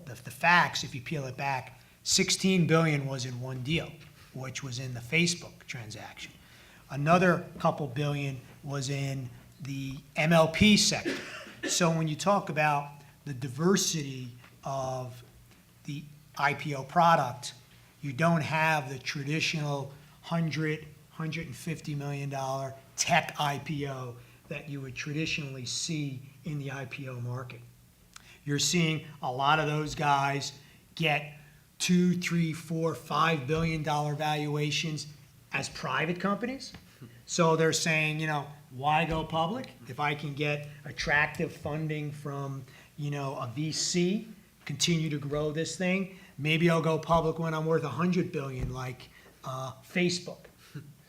the facts, if you peel it back, 16 billion was in one deal, which was in the Facebook transaction. Another couple billion was in the MLP sector. So when you talk about the diversity of the IPO product, you don't have the traditional $150 million tech IPO that you would traditionally see in the IPO market. You're seeing a lot of those guys get $2, $3, $4, $5 billion valuations as private companies. So they're saying, why go public if I can get attractive funding from, a VC, continue to grow this thing? Maybe I'll go public when I'm worth $100 billion, like Facebook.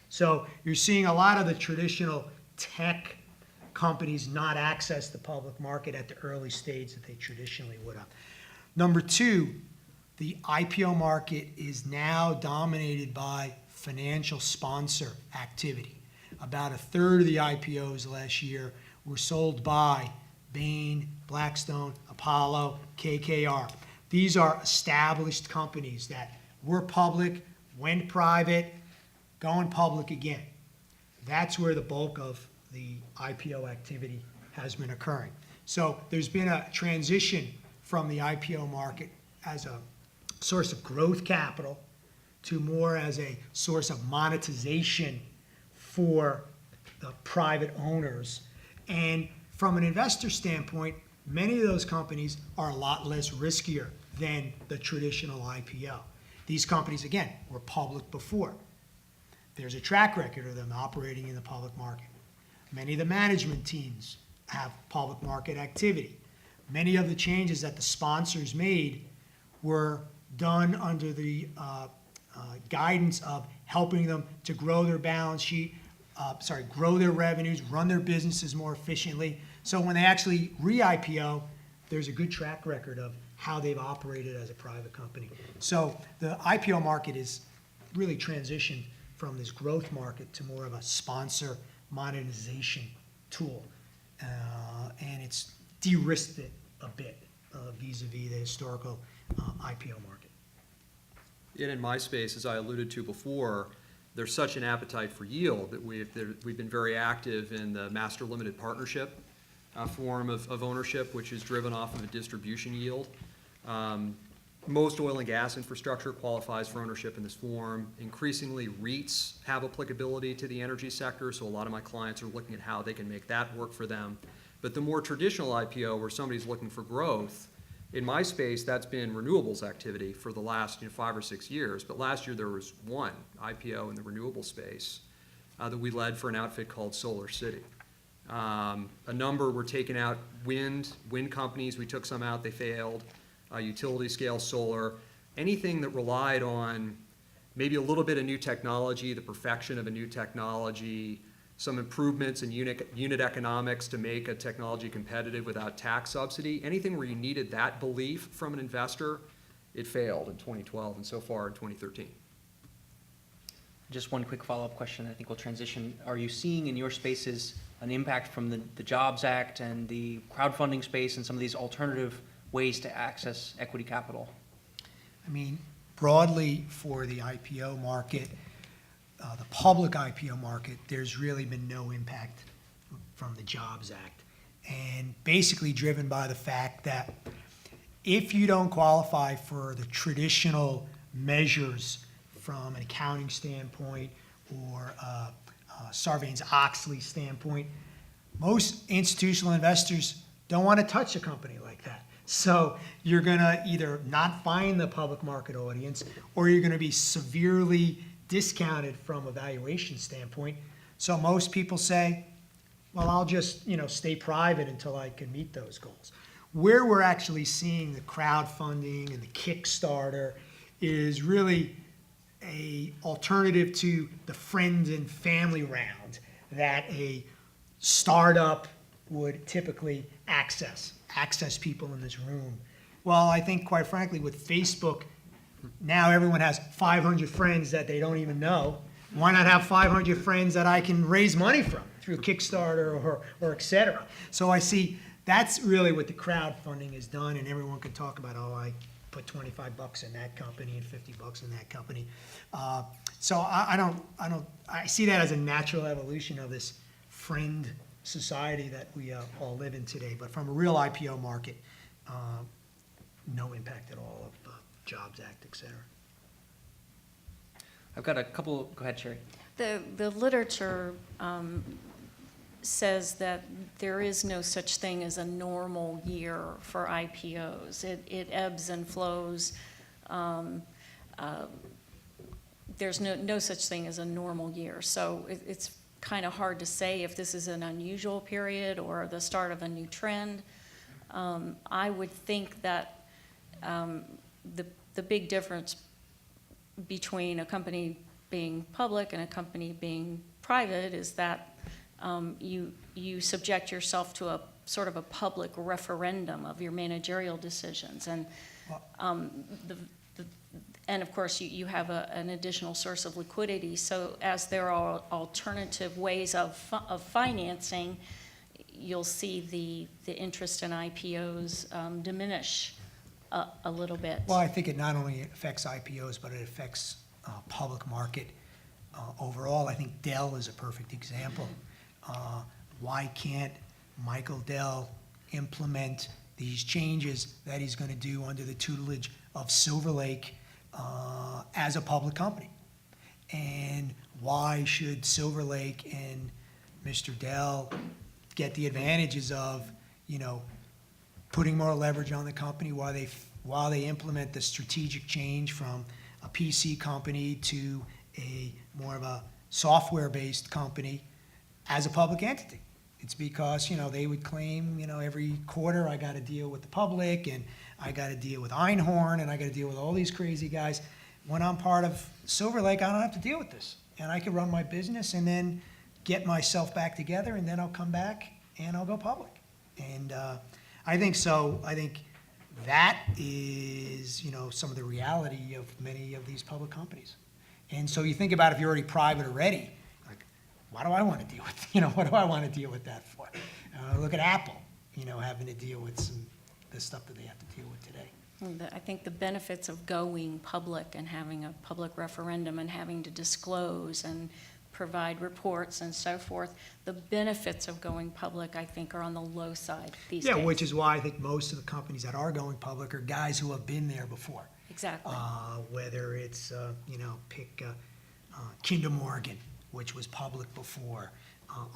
So you're seeing a lot of the traditional tech companies not access the public market at the early stage that they traditionally would have. Number two, the IPO market is now dominated by financial sponsor activity. About a third of the IPOs last year were sold by Bain, Blackstone, Apollo, KKR. These are established companies that were public, went private, going public again. That's where the bulk of the IPO activity has been occurring. So there's been a transition from the IPO market as a source of growth capital to more as a source of monetization for the private owners. And from an investor standpoint, many of those companies are a lot less riskier than the traditional IPO. These companies, again, were public before. There's a track record of them operating in the public market. Many of the management teams have public market activity. Many of the changes that the sponsors made were done under the guidance of helping them to grow their balance sheet, grow their revenues, run their businesses more efficiently. So when they actually re-IPO, there's a good track record of how they've operated as a private company. So the IPO market is really transitioned from this growth market to more of a sponsor monetization tool. And it's de-risked it a bit vis-a-vis the historical IPO market. And in my space, as I alluded to before, there's such an appetite for yield that we've been very active in the master limited partnership form of ownership, which is driven off of a distribution yield. Most oil and gas infrastructure qualifies for ownership in this form. Increasingly, REITs have applicability to the energy sector, so a lot of my clients are looking at how they can make that work for them. But the more traditional IPO, where somebody's looking for growth, in my space, that's been renewables activity for the last 5 or 6 years. But last year, there was one IPO in the renewable space that we led for an outfit called Solar City. A number were taken out, wind companies, we took some out, they failed. Utility scale solar, anything that relied on maybe a little bit of new technology, the perfection of a new technology, some improvements in unit economics to make a technology competitive without tax subsidy, anything where you needed that belief from an investor, it failed in 2012 and so far in 2013. Just one quick follow-up question, I think we'll transition. Are you seeing in your spaces an impact from the Jobs Act and the crowdfunding space and some of these alternative ways to access equity capital? I mean, broadly for the IPO market, the public IPO market, there's really been no impact from the Jobs Act. And basically driven by the fact that if you don't qualify for the traditional measures from an accounting standpoint or Sarbanes-Oxley standpoint, most institutional investors don't want to touch a company like that. So you're going to either not find the public market audience, or you're going to be severely discounted from a valuation standpoint. So most people say, well, I'll just stay private until I can meet those goals. Where we're actually seeing the crowdfunding and the Kickstarter is really a alternative to the friends and family round that a startup would typically access people in this room. Well, I think quite frankly with Facebook, now everyone has 500 friends that they don't even know. Why not have 500 friends that I can raise money from through Kickstarter or et cetera? So I see that's really what the crowdfunding has done, and everyone can talk about, oh, I put $25 in that company and $50 in that company. So I see that as a natural evolution of this friend society that we all live in today. But from a real IPO market, no impact at all of Jobs Act, et cetera. I've got a couple, go ahead, Sherry. The literature says that there is no such thing as a normal year for IPOs. It ebbs and flows. There's no such thing as a normal year. So it's kind of hard to say if this is an unusual period or the start of a new trend. I would think that the big difference between a company being public and a company being private is that you subject yourself to a sort of a public referendum of your managerial decisions, and and of course you have an additional source of liquidity. So as there are alternative ways of financing, you'll see the interest in IPOs diminish a little bit. Well, I think it not only affects IPOs, but it affects public market overall. I think Dell is a perfect example. Why can't Michael Dell implement these changes that he's going to do under the tutelage of Silver Lake as a public company? And why should Silver Lake and Mr. Dell get the advantages of, putting more leverage on the company while they implement the strategic change from a PC company to a more of a software-based company as a public entity? It's because, they would claim, every quarter I got to deal with the public, and I got to deal with Einhorn, and I got to deal with all these crazy guys. When I'm part of Silver Lake, I don't have to deal with this. And I can run my business and then get myself back together, and then I'll come back and I'll go public. And I think so. I think that is, some of the reality of many of these public companies. And so you think about if you're already private already, like, why do I want to deal with, what do I want to deal with that for? Look at Apple, having to deal with the stuff that they have to deal with today. I think the benefits of going public and having a public referendum and having to disclose and provide reports and so forth, the benefits of going public, I think, are on the low side these days. Yeah, which is why I think most of the companies that are going public are guys who have been there before. Exactly. Whether it's, pick Kinder Morgan, which was public before,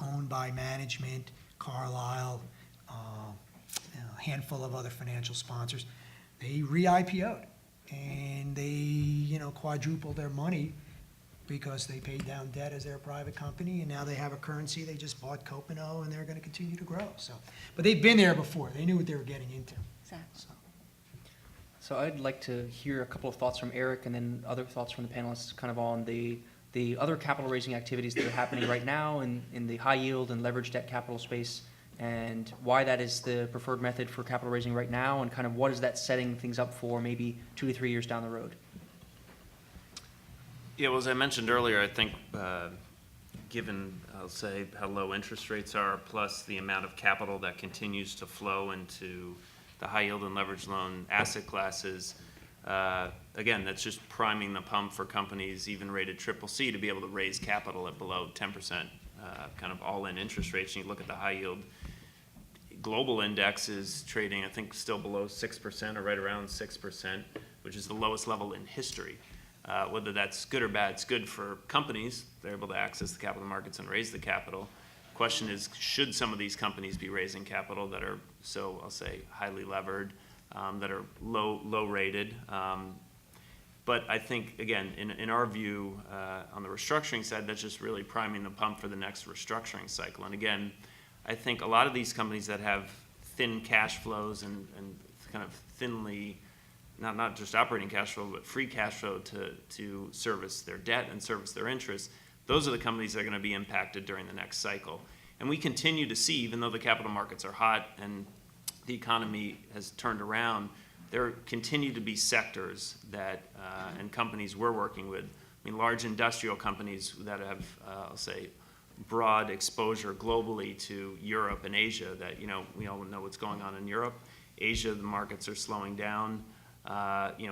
owned by management, Carlyle, a handful of other financial sponsors. They re-IPO'd, and they, quadrupled their money because they paid down debt as their private company, and now they have a currency. They just bought Copano, and they're going to continue to grow. So, but they've been there before. They knew what they were getting into. Exactly. So. So I'd like to hear a couple of thoughts from Eric and then other thoughts from the panelists kind of on the other capital raising activities that are happening right now in the high yield and leveraged debt capital space, and why that is the preferred method for capital raising right now, and kind of what is that setting things up for maybe 2 to 3 years down the road. Yeah, well, as I mentioned earlier, I think given, I'll say, how low interest rates are, plus the amount of capital that continues to flow into the high yield and leveraged loan asset classes, again, that's just priming the pump for companies even rated CCC to be able to raise capital at below 10% kind of all-in interest rates. And you look at the high yield global index is trading, I think, still below 6% or right around 6%, which is the lowest level in history. Whether that's good or bad, it's good for companies. They're able to access the capital markets and raise the capital. Question is, should some of these companies be raising capital that are so, I'll say, highly levered, that are low rated? But I think, again, in our view, on the restructuring side, that's just really priming the pump for the next restructuring cycle. And again, I think a lot of these companies that have thin cash flows and kind of thinly, not just operating cash flow, but free cash flow to service their debt and service their interest, those are the companies that are going to be impacted during the next cycle. And we continue to see, even though the capital markets are hot and the economy has turned around, there continue to be sectors that and companies we're working with. I mean, large industrial companies that have, I'll say, broad exposure globally to Europe and Asia. That we all know what's going on in Europe. Asia, the markets are slowing down.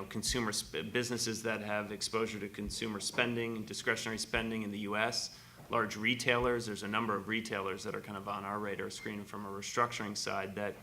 Consumer businesses that have exposure to consumer spending and discretionary spending in the U.S. Large retailers. There's a number of retailers that are kind of on our radar screen from a restructuring side that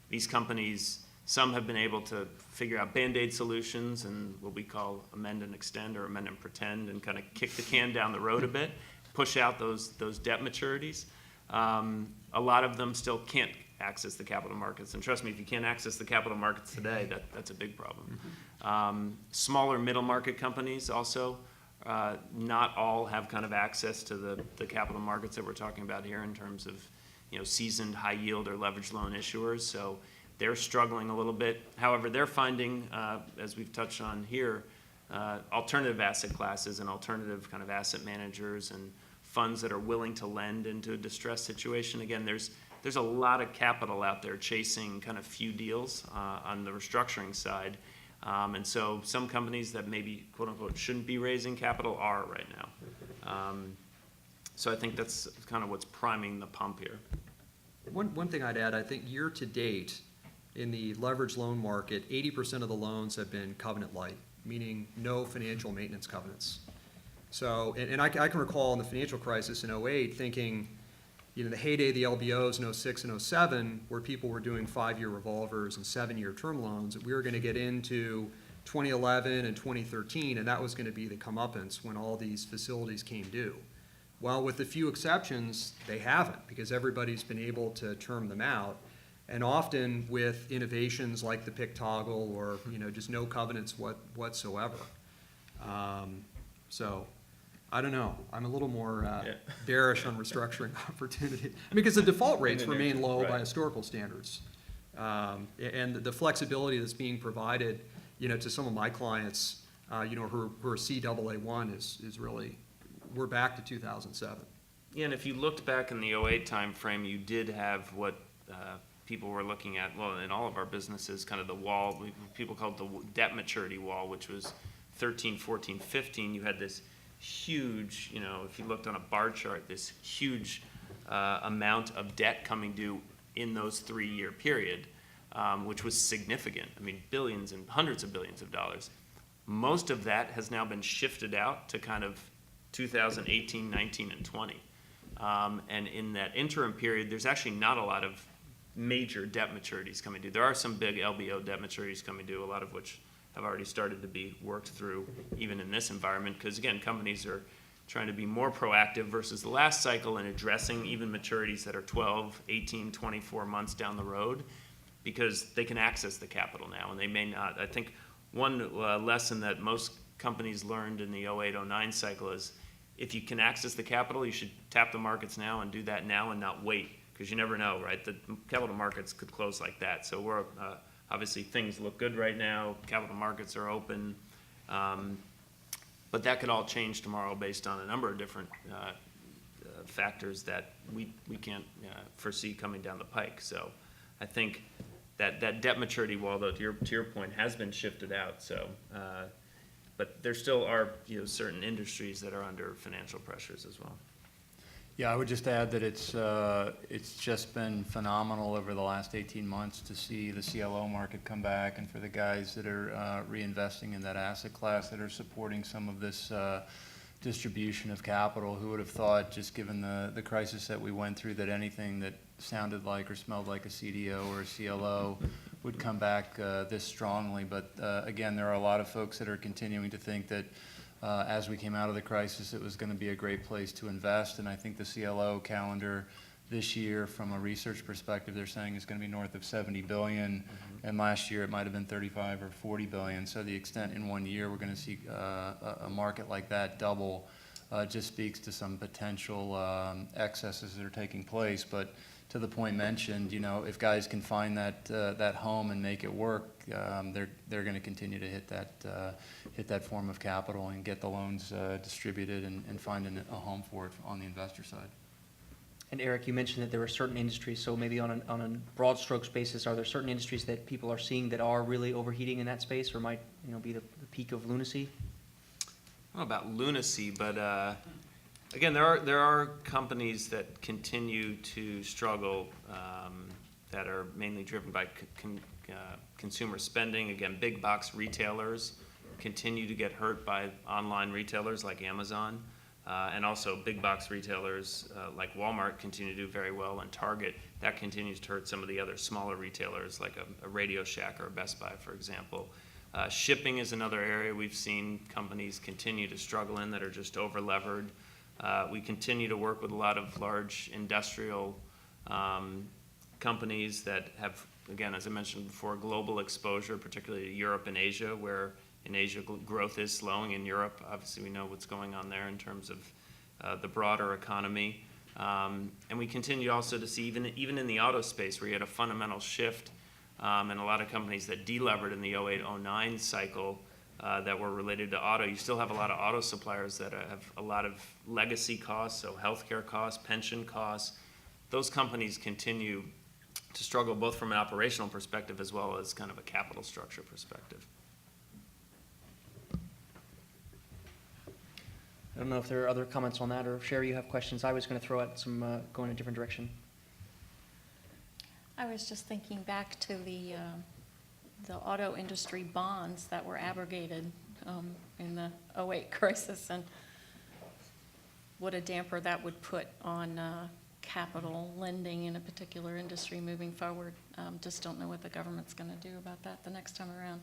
these companies, some have been able to figure out Band-Aid solutions and what we call amend and extend or amend and pretend and kind of kick the can down the road a bit, push out those debt maturities. A lot of them still can't access the capital markets. And trust me, if you can't access the capital markets today, that's a big problem. Smaller middle market companies also, not all have kind of access to the capital markets that we're talking about here in terms of seasoned high yield or leveraged loan issuers. So they're struggling a little bit. However, they're finding, as we've touched on here, alternative asset classes and alternative kind of asset managers and funds that are willing to lend into a distressed situation. Again, there's a lot of capital out there chasing kind of few deals on the restructuring side. And so some companies that maybe, quote unquote, shouldn't be raising capital are right now. So I think that's kind of what's priming the pump here. One thing I'd add, I think year to date, in the leveraged loan market, 80% of the loans have been covenant light, meaning no financial maintenance covenants. So, and I can recall in the financial crisis in 08 thinking, the heyday of the LBOs in 06 and 07, where people were doing 5-year revolvers and 7-year term loans, that we were going to get into 2011 and 2013, and that was going to be the comeuppance when all these facilities came due. Well, with a few exceptions, they haven't, because everybody's been able to term them out. And often with innovations like the PIK toggle or, just no covenants whatsoever. So, I don't know. I'm a little more bearish on restructuring opportunity. Because the default rates remain low by historical standards. And the flexibility that's being provided, to some of my clients, who are CAA1 is really, we're back to 2007. Yeah, and if you looked back in the 08 timeframe, you did have what people were looking at, well, in all of our businesses, kind of the wall, people called the debt maturity wall, which was 13, 14, 15. You had this huge, if you looked on a bar chart, this huge amount of debt coming due in those 3-year period. which was significant. I mean, billions and hundreds of billions of dollars. Most of that has now been shifted out to kind of 2018, 19, and 20. And in that interim period, there's actually not a lot of major debt maturities coming due. There are some big LBO debt maturities coming due, a lot of which have already started to be worked through even in this environment, because again, companies are trying to be more proactive versus the last cycle in addressing even maturities that are 12, 18, 24 months down the road, because they can access the capital now and they may not. I think one lesson that most companies learned in the 08-09 cycle is if you can access the capital, you should tap the markets now and do that now and not wait, because you never know, right? The capital markets could close like that. So we're obviously things look good right now. Capital markets are open. But that could all change tomorrow based on a number of different factors that we can't foresee coming down the pike. So I think that debt maturity wall, though, to your point, has been shifted out. So, but there still are certain industries that are under financial pressures as well. Yeah, I would just add that it's just been phenomenal over the last 18 months to see the CLO market come back, and for the guys that are reinvesting in that asset class that are supporting some of this distribution of capital. Who would have thought, just given the crisis that we went through, that anything that sounded like or smelled like a CDO or a CLO would come back this strongly. But again, there are a lot of folks that are continuing to think that as we came out of the crisis, it was going to be a great place to invest. And I think the CLO calendar this year, from a research perspective, they're saying is going to be north of 70 billion. Mm-hmm. And last year it might have been 35 or 40 billion. So the extent in 1 year we're going to see a market like that double just speaks to some potential excesses that are taking place. But to the point mentioned, if guys can find that home and make it work, they're going to continue to hit that form of capital and get the loans distributed and find a home for it on the investor side. And Eric, you mentioned that there are certain industries, so maybe on a broad strokes basis, are there certain industries that people are seeing that are really overheating in that space, or might be the peak of lunacy? I don't know about lunacy, but again, there are companies that continue to struggle that are mainly driven by consumer spending. Again, big box retailers continue to get hurt by online retailers like Amazon. And also big box retailers like Walmart continue to do very well, and Target, that continues to hurt some of the other smaller retailers like a Radio Shack or a Best Buy, for example. Shipping is another area we've seen companies continue to struggle in that are just over-levered. We continue to work with a lot of large industrial companies that have, again, as I mentioned before, global exposure, particularly to Europe and Asia, where in Asia, growth is slowing. In Europe, obviously, we know what's going on there in terms of the broader economy. And we continue also to see, even in the auto space, where you had a fundamental shift and a lot of companies that delevered in the 08-09 cycle that were related to auto. You still have a lot of auto suppliers that have a lot of legacy costs, so healthcare costs, pension costs. Those companies continue to struggle both from an operational perspective as well as kind of a capital structure perspective. I don't know if there are other comments on that, or Sherry, you have questions. I was going to throw out some going in a different direction. I was just thinking back to the auto industry bonds that were abrogated in the 08 crisis, and what a damper that would put on capital lending in a particular industry moving forward. Just don't know what the government's going to do about that the next time around.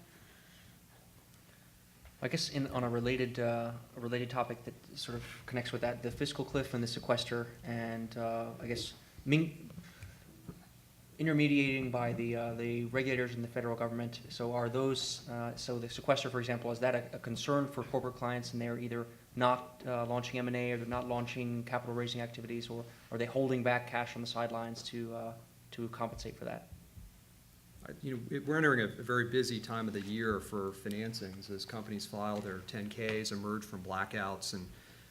I guess on a related topic that sort of connects with that, the fiscal cliff and the sequester, and I guess intermediating by the regulators in the federal government. So are those, so the sequester, for example, is that a concern for corporate clients, and they're either not launching M&A or they're not launching capital raising activities, or are they holding back cash on the sidelines to compensate for that? We're entering a very busy time of the year for financings as companies file their 10Ks, emerge from blackouts, and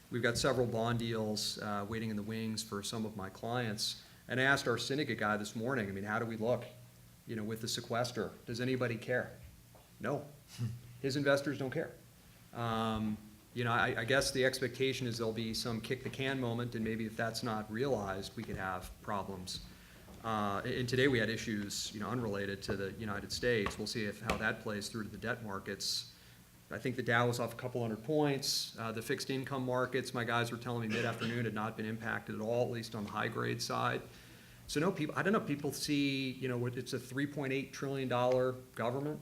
we've got several bond deals waiting in the wings for some of my clients. And I asked our syndicate guy this morning, how do we look, with the sequester? Does anybody care? No. His investors don't care. I guess the expectation is there'll be some kick the can moment, and maybe if that's not realized, we could have problems. And today we had issues, unrelated to the United States. We'll see how that plays through to the debt markets. I think the Dow was off a couple hundred points. The fixed income markets, my guys were telling me mid-afternoon, had not been impacted at all, at least on the high grade side. So no, people, I don't know, people see, it's a $3.8 trillion government,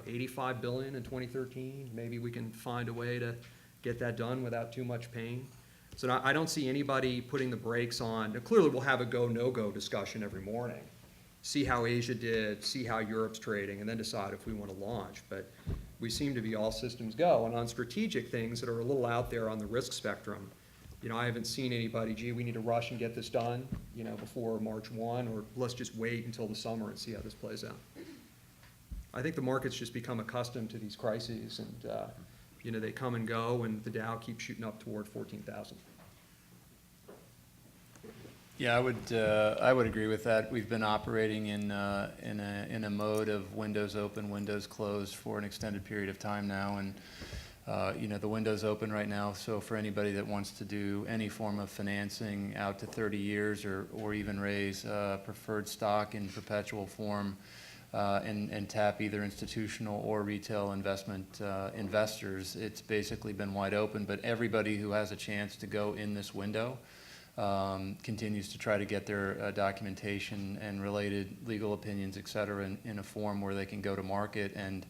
85 billion in 2013. Maybe we can find a way to get that done without too much pain. So I don't see anybody putting the brakes on. Now, clearly, we'll have a go, no-go discussion every morning. See how Asia did, see how Europe's trading, and then decide if we want to launch. But we seem to be all systems go. And on strategic things that are a little out there on the risk spectrum, I haven't seen anybody, gee, we need to rush and get this done, before March 1, or let's just wait until the summer and see how this plays out. I think the market's just become accustomed to these crises, and they come and go, and the Dow keeps shooting up toward 14,000. Yeah, I would agree with that. We've been operating in a mode of windows open, windows closed for an extended period of time now, and the window's open right now. So for anybody that wants to do any form of financing out to 30 years, or even raise preferred stock in perpetual form, and tap either institutional or retail investors, it's basically been wide open. But everybody who has a chance to go in this window continues to try to get their documentation and related legal opinions, et cetera, in a form where they can go to market. And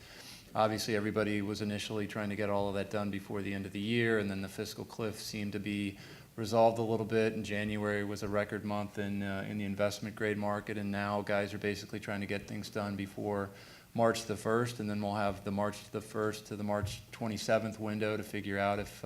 obviously everybody was initially trying to get all of that done before the end of the year, and then the fiscal cliff seemed to be resolved a little bit, and January was a record month in the investment grade market, and now guys are basically trying to get things done before March the 1st, and then we'll have the March the 1st to the March 27th window to figure out if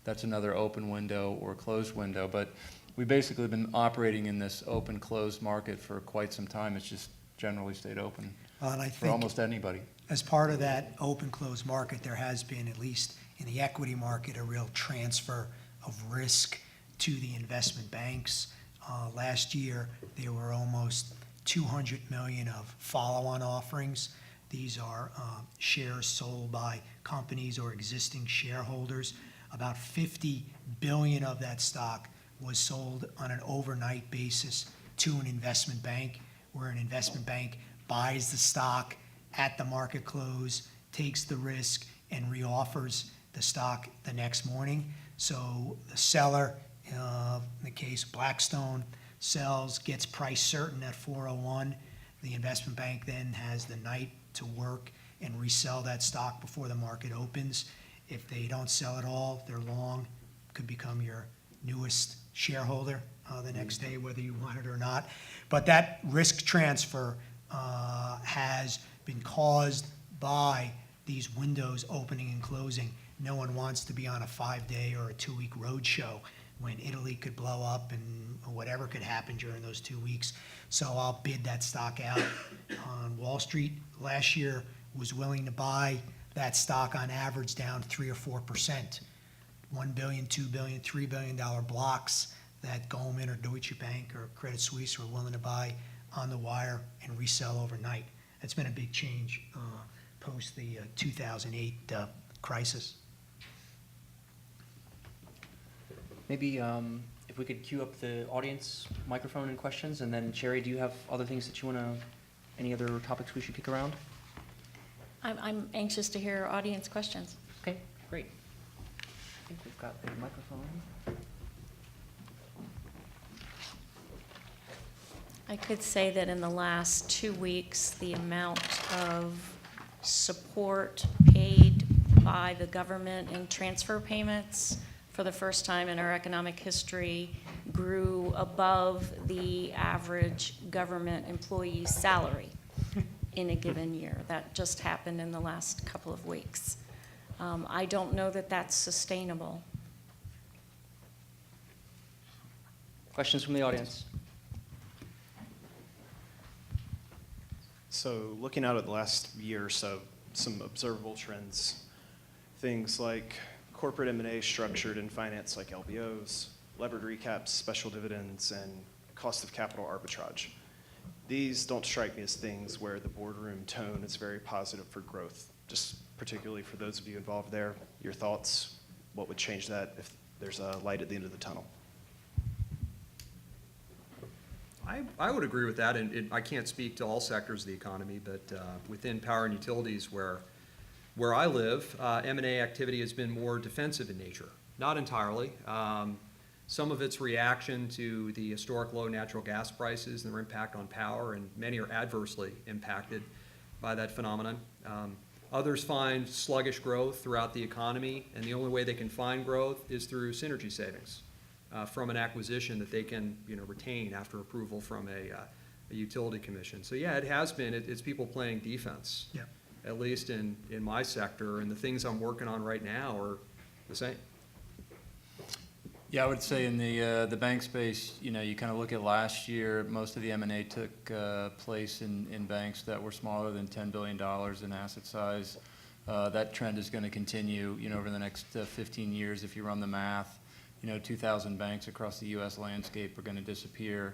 that's another open window or closed window. But we've basically been operating in this open-closed market for quite some time. It's just generally stayed open And I for think almost anybody. as part of that open-closed market, there has been, at least in the equity market, a real transfer of risk to the investment banks. Last year, there were almost 200 million of follow-on offerings. These are shares sold by companies or existing shareholders. About 50 billion of that stock was sold on an overnight basis to an investment bank, where an investment bank buys the stock at the market close, takes the risk, and reoffers the stock the next morning. So the seller, in the case Blackstone, sells, gets price certain at 401. The investment bank then has the night to work and resell that stock before the market opens. If they don't sell at all, they're long, could become your newest shareholder the next day, whether you want it or not. But that risk transfer has been caused by these windows opening and closing. No one wants to be on a 5-day or a 2-week road show when Italy could blow up and whatever could happen during those 2 weeks. So I'll bid that stock out. On Wall Street last year was willing to buy that stock on average down 3 or 4%. $1 billion, $2 billion, $3 billion blocks that Goldman or Deutsche Bank or Credit Suisse were willing to buy on the wire and resell overnight. That's been a big change post the 2008 crisis. Maybe if we could queue up the audience microphone and questions, and then Sherry, do you have other things that you want to, any other topics we should kick around? I'm anxious to hear audience questions. Okay, great. I think we've got the microphone. I could say that in the last 2 weeks, the amount of support paid by the government in transfer payments for the first time in our economic history grew above the average government employee's salary in a given year. That just happened in the last couple of weeks. I don't know that that's sustainable. Questions from the audience? So looking out at the last year or so, some observable trends, things like corporate M&A structured in finance like LBOs, levered recaps, special dividends, and cost of capital arbitrage. These don't strike me as things where the boardroom tone is very positive for growth. Just particularly for those of you involved there, your thoughts, what would change that if there's a light at the end of the tunnel? I would agree with that, and I can't speak to all sectors of the economy, but within power and utilities where I live, M&A activity has been more defensive in nature. Not entirely. Some of it's reaction to the historic low natural gas prices and their impact on power, and many are adversely impacted by that phenomenon. Others find sluggish growth throughout the economy, and the only way they can find growth is through synergy savings from an acquisition that they can, retain after approval from a utility commission. So yeah, it has been. It's people playing defense, Yeah. at least in my sector, and the things I'm working on right now are the same. Yeah, I would say in the bank space, you kind of look at last year, most of the M&A took place in banks that were smaller than $10 billion in asset size. That trend is going to continue, over the next 15 years. If you run the math, 2,000 banks across the U.S. landscape are going to disappear.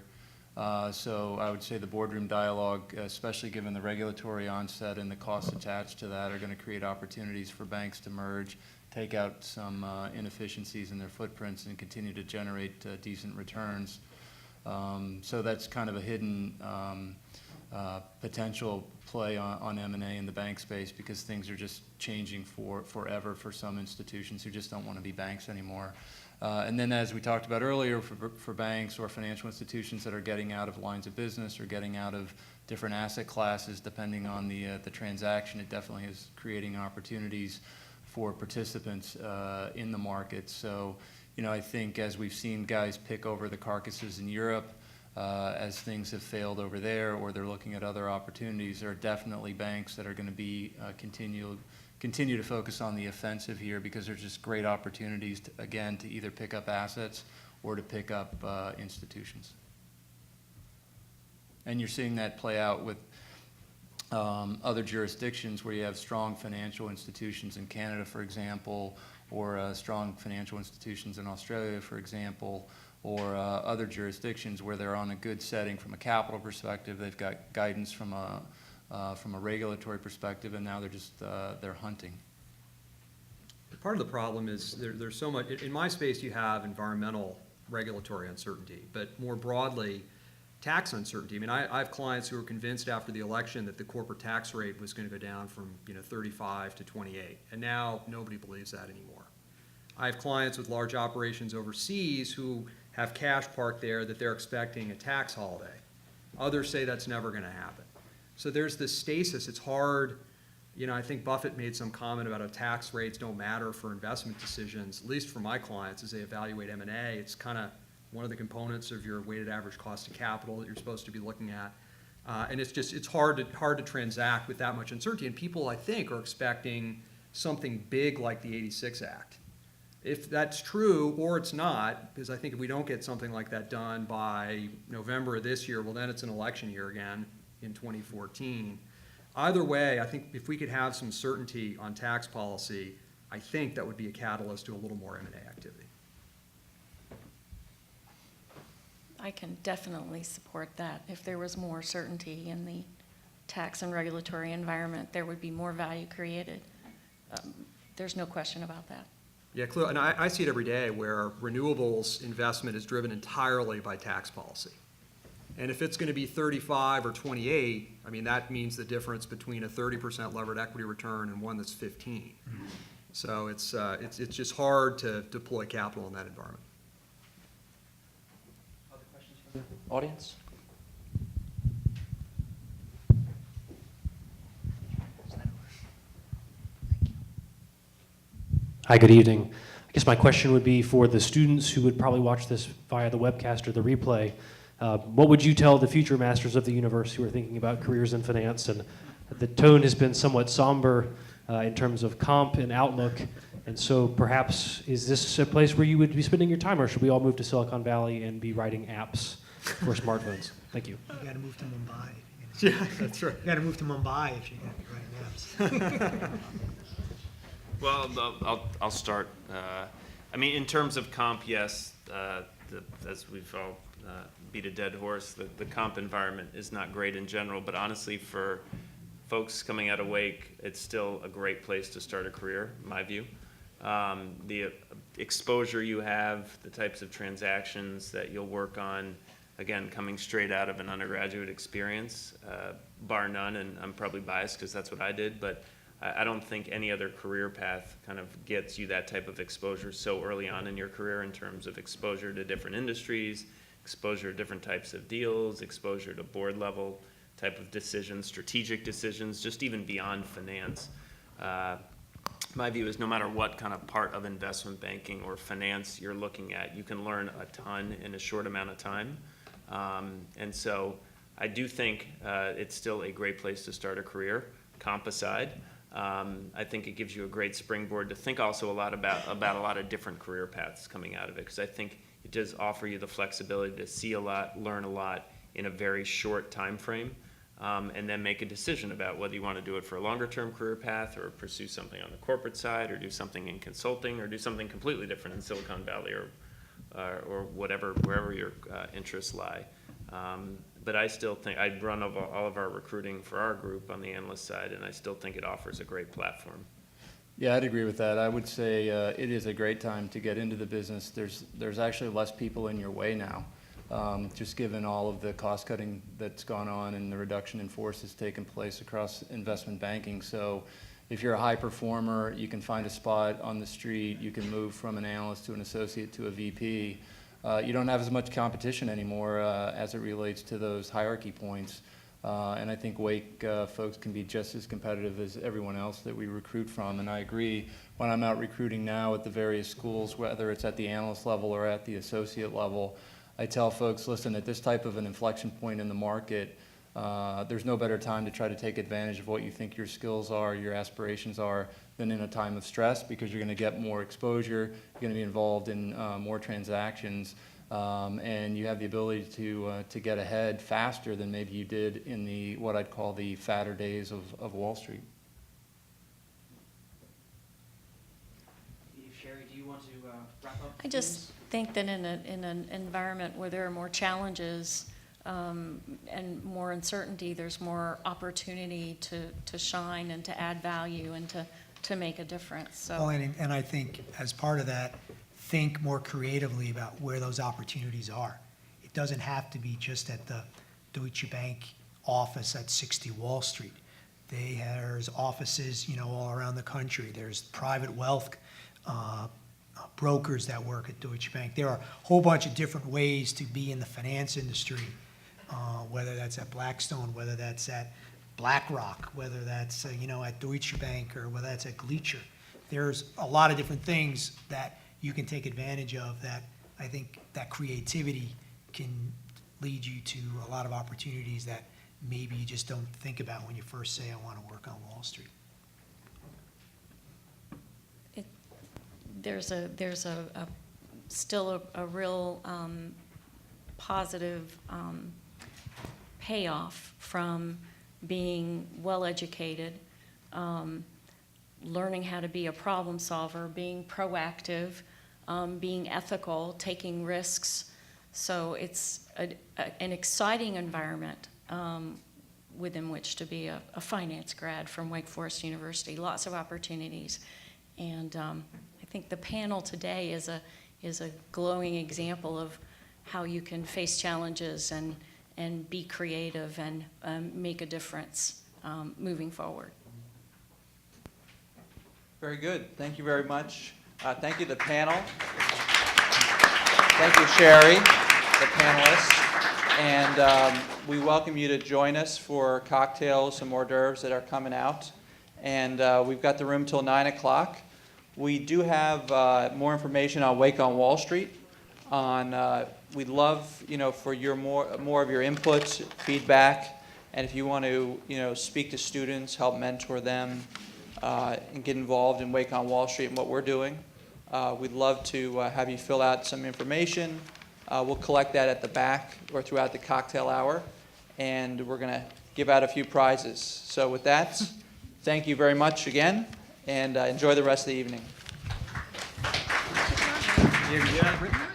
So I would say the boardroom dialogue, especially given the regulatory onset and the costs attached to that, are going to create opportunities for banks to merge, take out some inefficiencies in their footprints, and continue to generate decent returns. So that's kind of a hidden potential play on M&A in the bank space, because things are just changing forever for some institutions who just don't want to be banks anymore. And then, as we talked about earlier, for banks or financial institutions that are getting out of lines of business or getting out of different asset classes, depending on the transaction, it definitely is creating opportunities for participants in the market. So, I think as we've seen guys pick over the carcasses in Europe, as things have failed over there, or they're looking at other opportunities, there are definitely banks that are going to be continue to focus on the offensive here, because there's just great opportunities to either pick up assets or to pick up institutions. And you're seeing that play out with other jurisdictions where you have strong financial institutions in Canada, for example, or strong financial institutions in Australia, for example, or other jurisdictions where they're on a good setting from a capital perspective. They've got guidance from a regulatory perspective, and now they're hunting. Part of the problem is there's so much. In my space, you have environmental regulatory uncertainty, but more broadly, tax uncertainty. I mean, I have clients who are convinced after the election that the corporate tax rate was going to go down from 35 to 28, and now nobody believes that anymore. I have clients with large operations overseas who have cash parked there that they're expecting a tax holiday. Others say that's never going to happen. So there's this stasis. It's hard. I think Buffett made some comment about how tax rates don't matter for investment decisions, at least for my clients as they evaluate M&A. It's kind of one of the components of your weighted average cost of capital that you're supposed to be looking at. And it's hard to transact with that much uncertainty. And people, I think, are expecting something big like the '86 Act. If that's true, or it's not, because I think if we don't get something like that done by November of this year, well, then it's an election year again in 2014. Either way, I think if we could have some certainty on tax policy, I think that would be a catalyst to a little more M&A activity. I can definitely support that. If there was more certainty in the tax and regulatory environment, there would be more value created. There's no question about that. Yeah, clearly, and I see it every day where renewables investment is driven entirely by tax policy. And if it's going to be 35 or 28, I mean, that means the difference between a 30% levered equity return and one that's 15. So it's just hard to deploy capital in that environment. Other questions from the audience? Hi, good evening. I guess my question would be for the students who would probably watch this via the webcast or the replay. What would you tell the future masters of the universe who are thinking about careers in finance? And the tone has been somewhat somber in terms of comp and outlook. And so perhaps, is this a place where you would be spending your time, or should we all move to Silicon Valley and be writing apps for smartphones? Thank you. You got to move to Mumbai. Yeah, that's right. You got to move to Mumbai if you're going to be writing apps. Well, I'll start. I mean, in terms of comp, yes, as we've all beat a dead horse, the comp environment is not great in general, but honestly, for folks coming out of Wake, it's still a great place to start a career, in my view. The exposure you have, the types of transactions that you'll work on, again, coming straight out of an undergraduate experience, bar none, and I'm probably biased because that's what I did, but I don't think any other career path kind of gets you that type of exposure so early on in your career in terms of exposure to different industries, exposure to different types of deals, exposure to board level type of decisions, strategic decisions, just even beyond finance. My view is no matter what kind of part of investment banking or finance you're looking at, you can learn a ton in a short amount of time. And so I do think it's still a great place to start a career, comp aside. I think it gives you a great springboard to think also a lot about a lot of different career paths coming out of it, because I think it does offer you the flexibility to see a lot, learn a lot in a very short time frame, and then make a decision about whether you want to do it for a longer term career path or pursue something on the corporate side or do something in consulting or do something completely different in Silicon Valley or whatever, wherever your interests lie. But I still think I'd run all of our recruiting for our group on the analyst side, and I still think it offers a great platform. Yeah, I'd agree with that. I would say it is a great time to get into the business. There's actually less people in your way now, just given all of the cost cutting that's gone on and the reduction in force that's taken place across investment banking. So if you're a high performer, you can find a spot on the street. You can move from an analyst to an associate to a VP. You don't have as much competition anymore as it relates to those hierarchy points. And I think Wake folks can be just as competitive as everyone else that we recruit from. And I agree, when I'm out recruiting now at the various schools, whether it's at the analyst level or at the associate level, I tell folks, listen, at this type of an inflection point in the market, there's no better time to try to take advantage of what you think your skills are, your aspirations are, than in a time of stress, because you're going to get more exposure, you're going to be involved in more transactions, and you have the ability to get ahead faster than maybe you did in the what I'd call the fatter days of Wall Street. Sherry, do you want to wrap up? I just think that in an environment where there are more challenges and more uncertainty, there's more opportunity to shine and to add value and to make a difference. So. Well, and I think as part of that, think more creatively about where those opportunities are. It doesn't have to be just at the Deutsche Bank office at 60 Wall Street. There's offices, all around the country. There's private wealth brokers that work at Deutsche Bank. There are a whole bunch of different ways to be in the finance industry, whether that's at Blackstone, whether that's at BlackRock, whether that's at Deutsche Bank, or whether that's at Gleacher. There's a lot of different things that you can take advantage of that I think that creativity can lead you to a lot of opportunities that maybe you just don't think about when you first say, I want to work on Wall Street. There's still a real positive payoff from being well-educated, learning how to be a problem solver, being proactive, being ethical, taking risks. So it's an exciting environment within which to be a finance grad from Wake Forest University. Lots of opportunities. And I think the panel today is a glowing example of how you can face challenges and be creative and make a difference moving forward. Very good. Thank you very much. Thank you to the panel. Thank you, Sherry, the panelists. And we welcome you to join us for cocktails and hors d'oeuvres that are coming out. And we've got the room till 9 o'clock. We do have more information on Wake on Wall Street. We'd love, for your more of your input, feedback, and if you want to, speak to students, help mentor them, and get involved in Wake on Wall Street and what we're doing, we'd love to have you fill out some information. We'll collect that at the back or throughout the cocktail hour, and we're going to give out a few prizes. So with that, thank you very much again, and enjoy the rest of the evening. You have written that?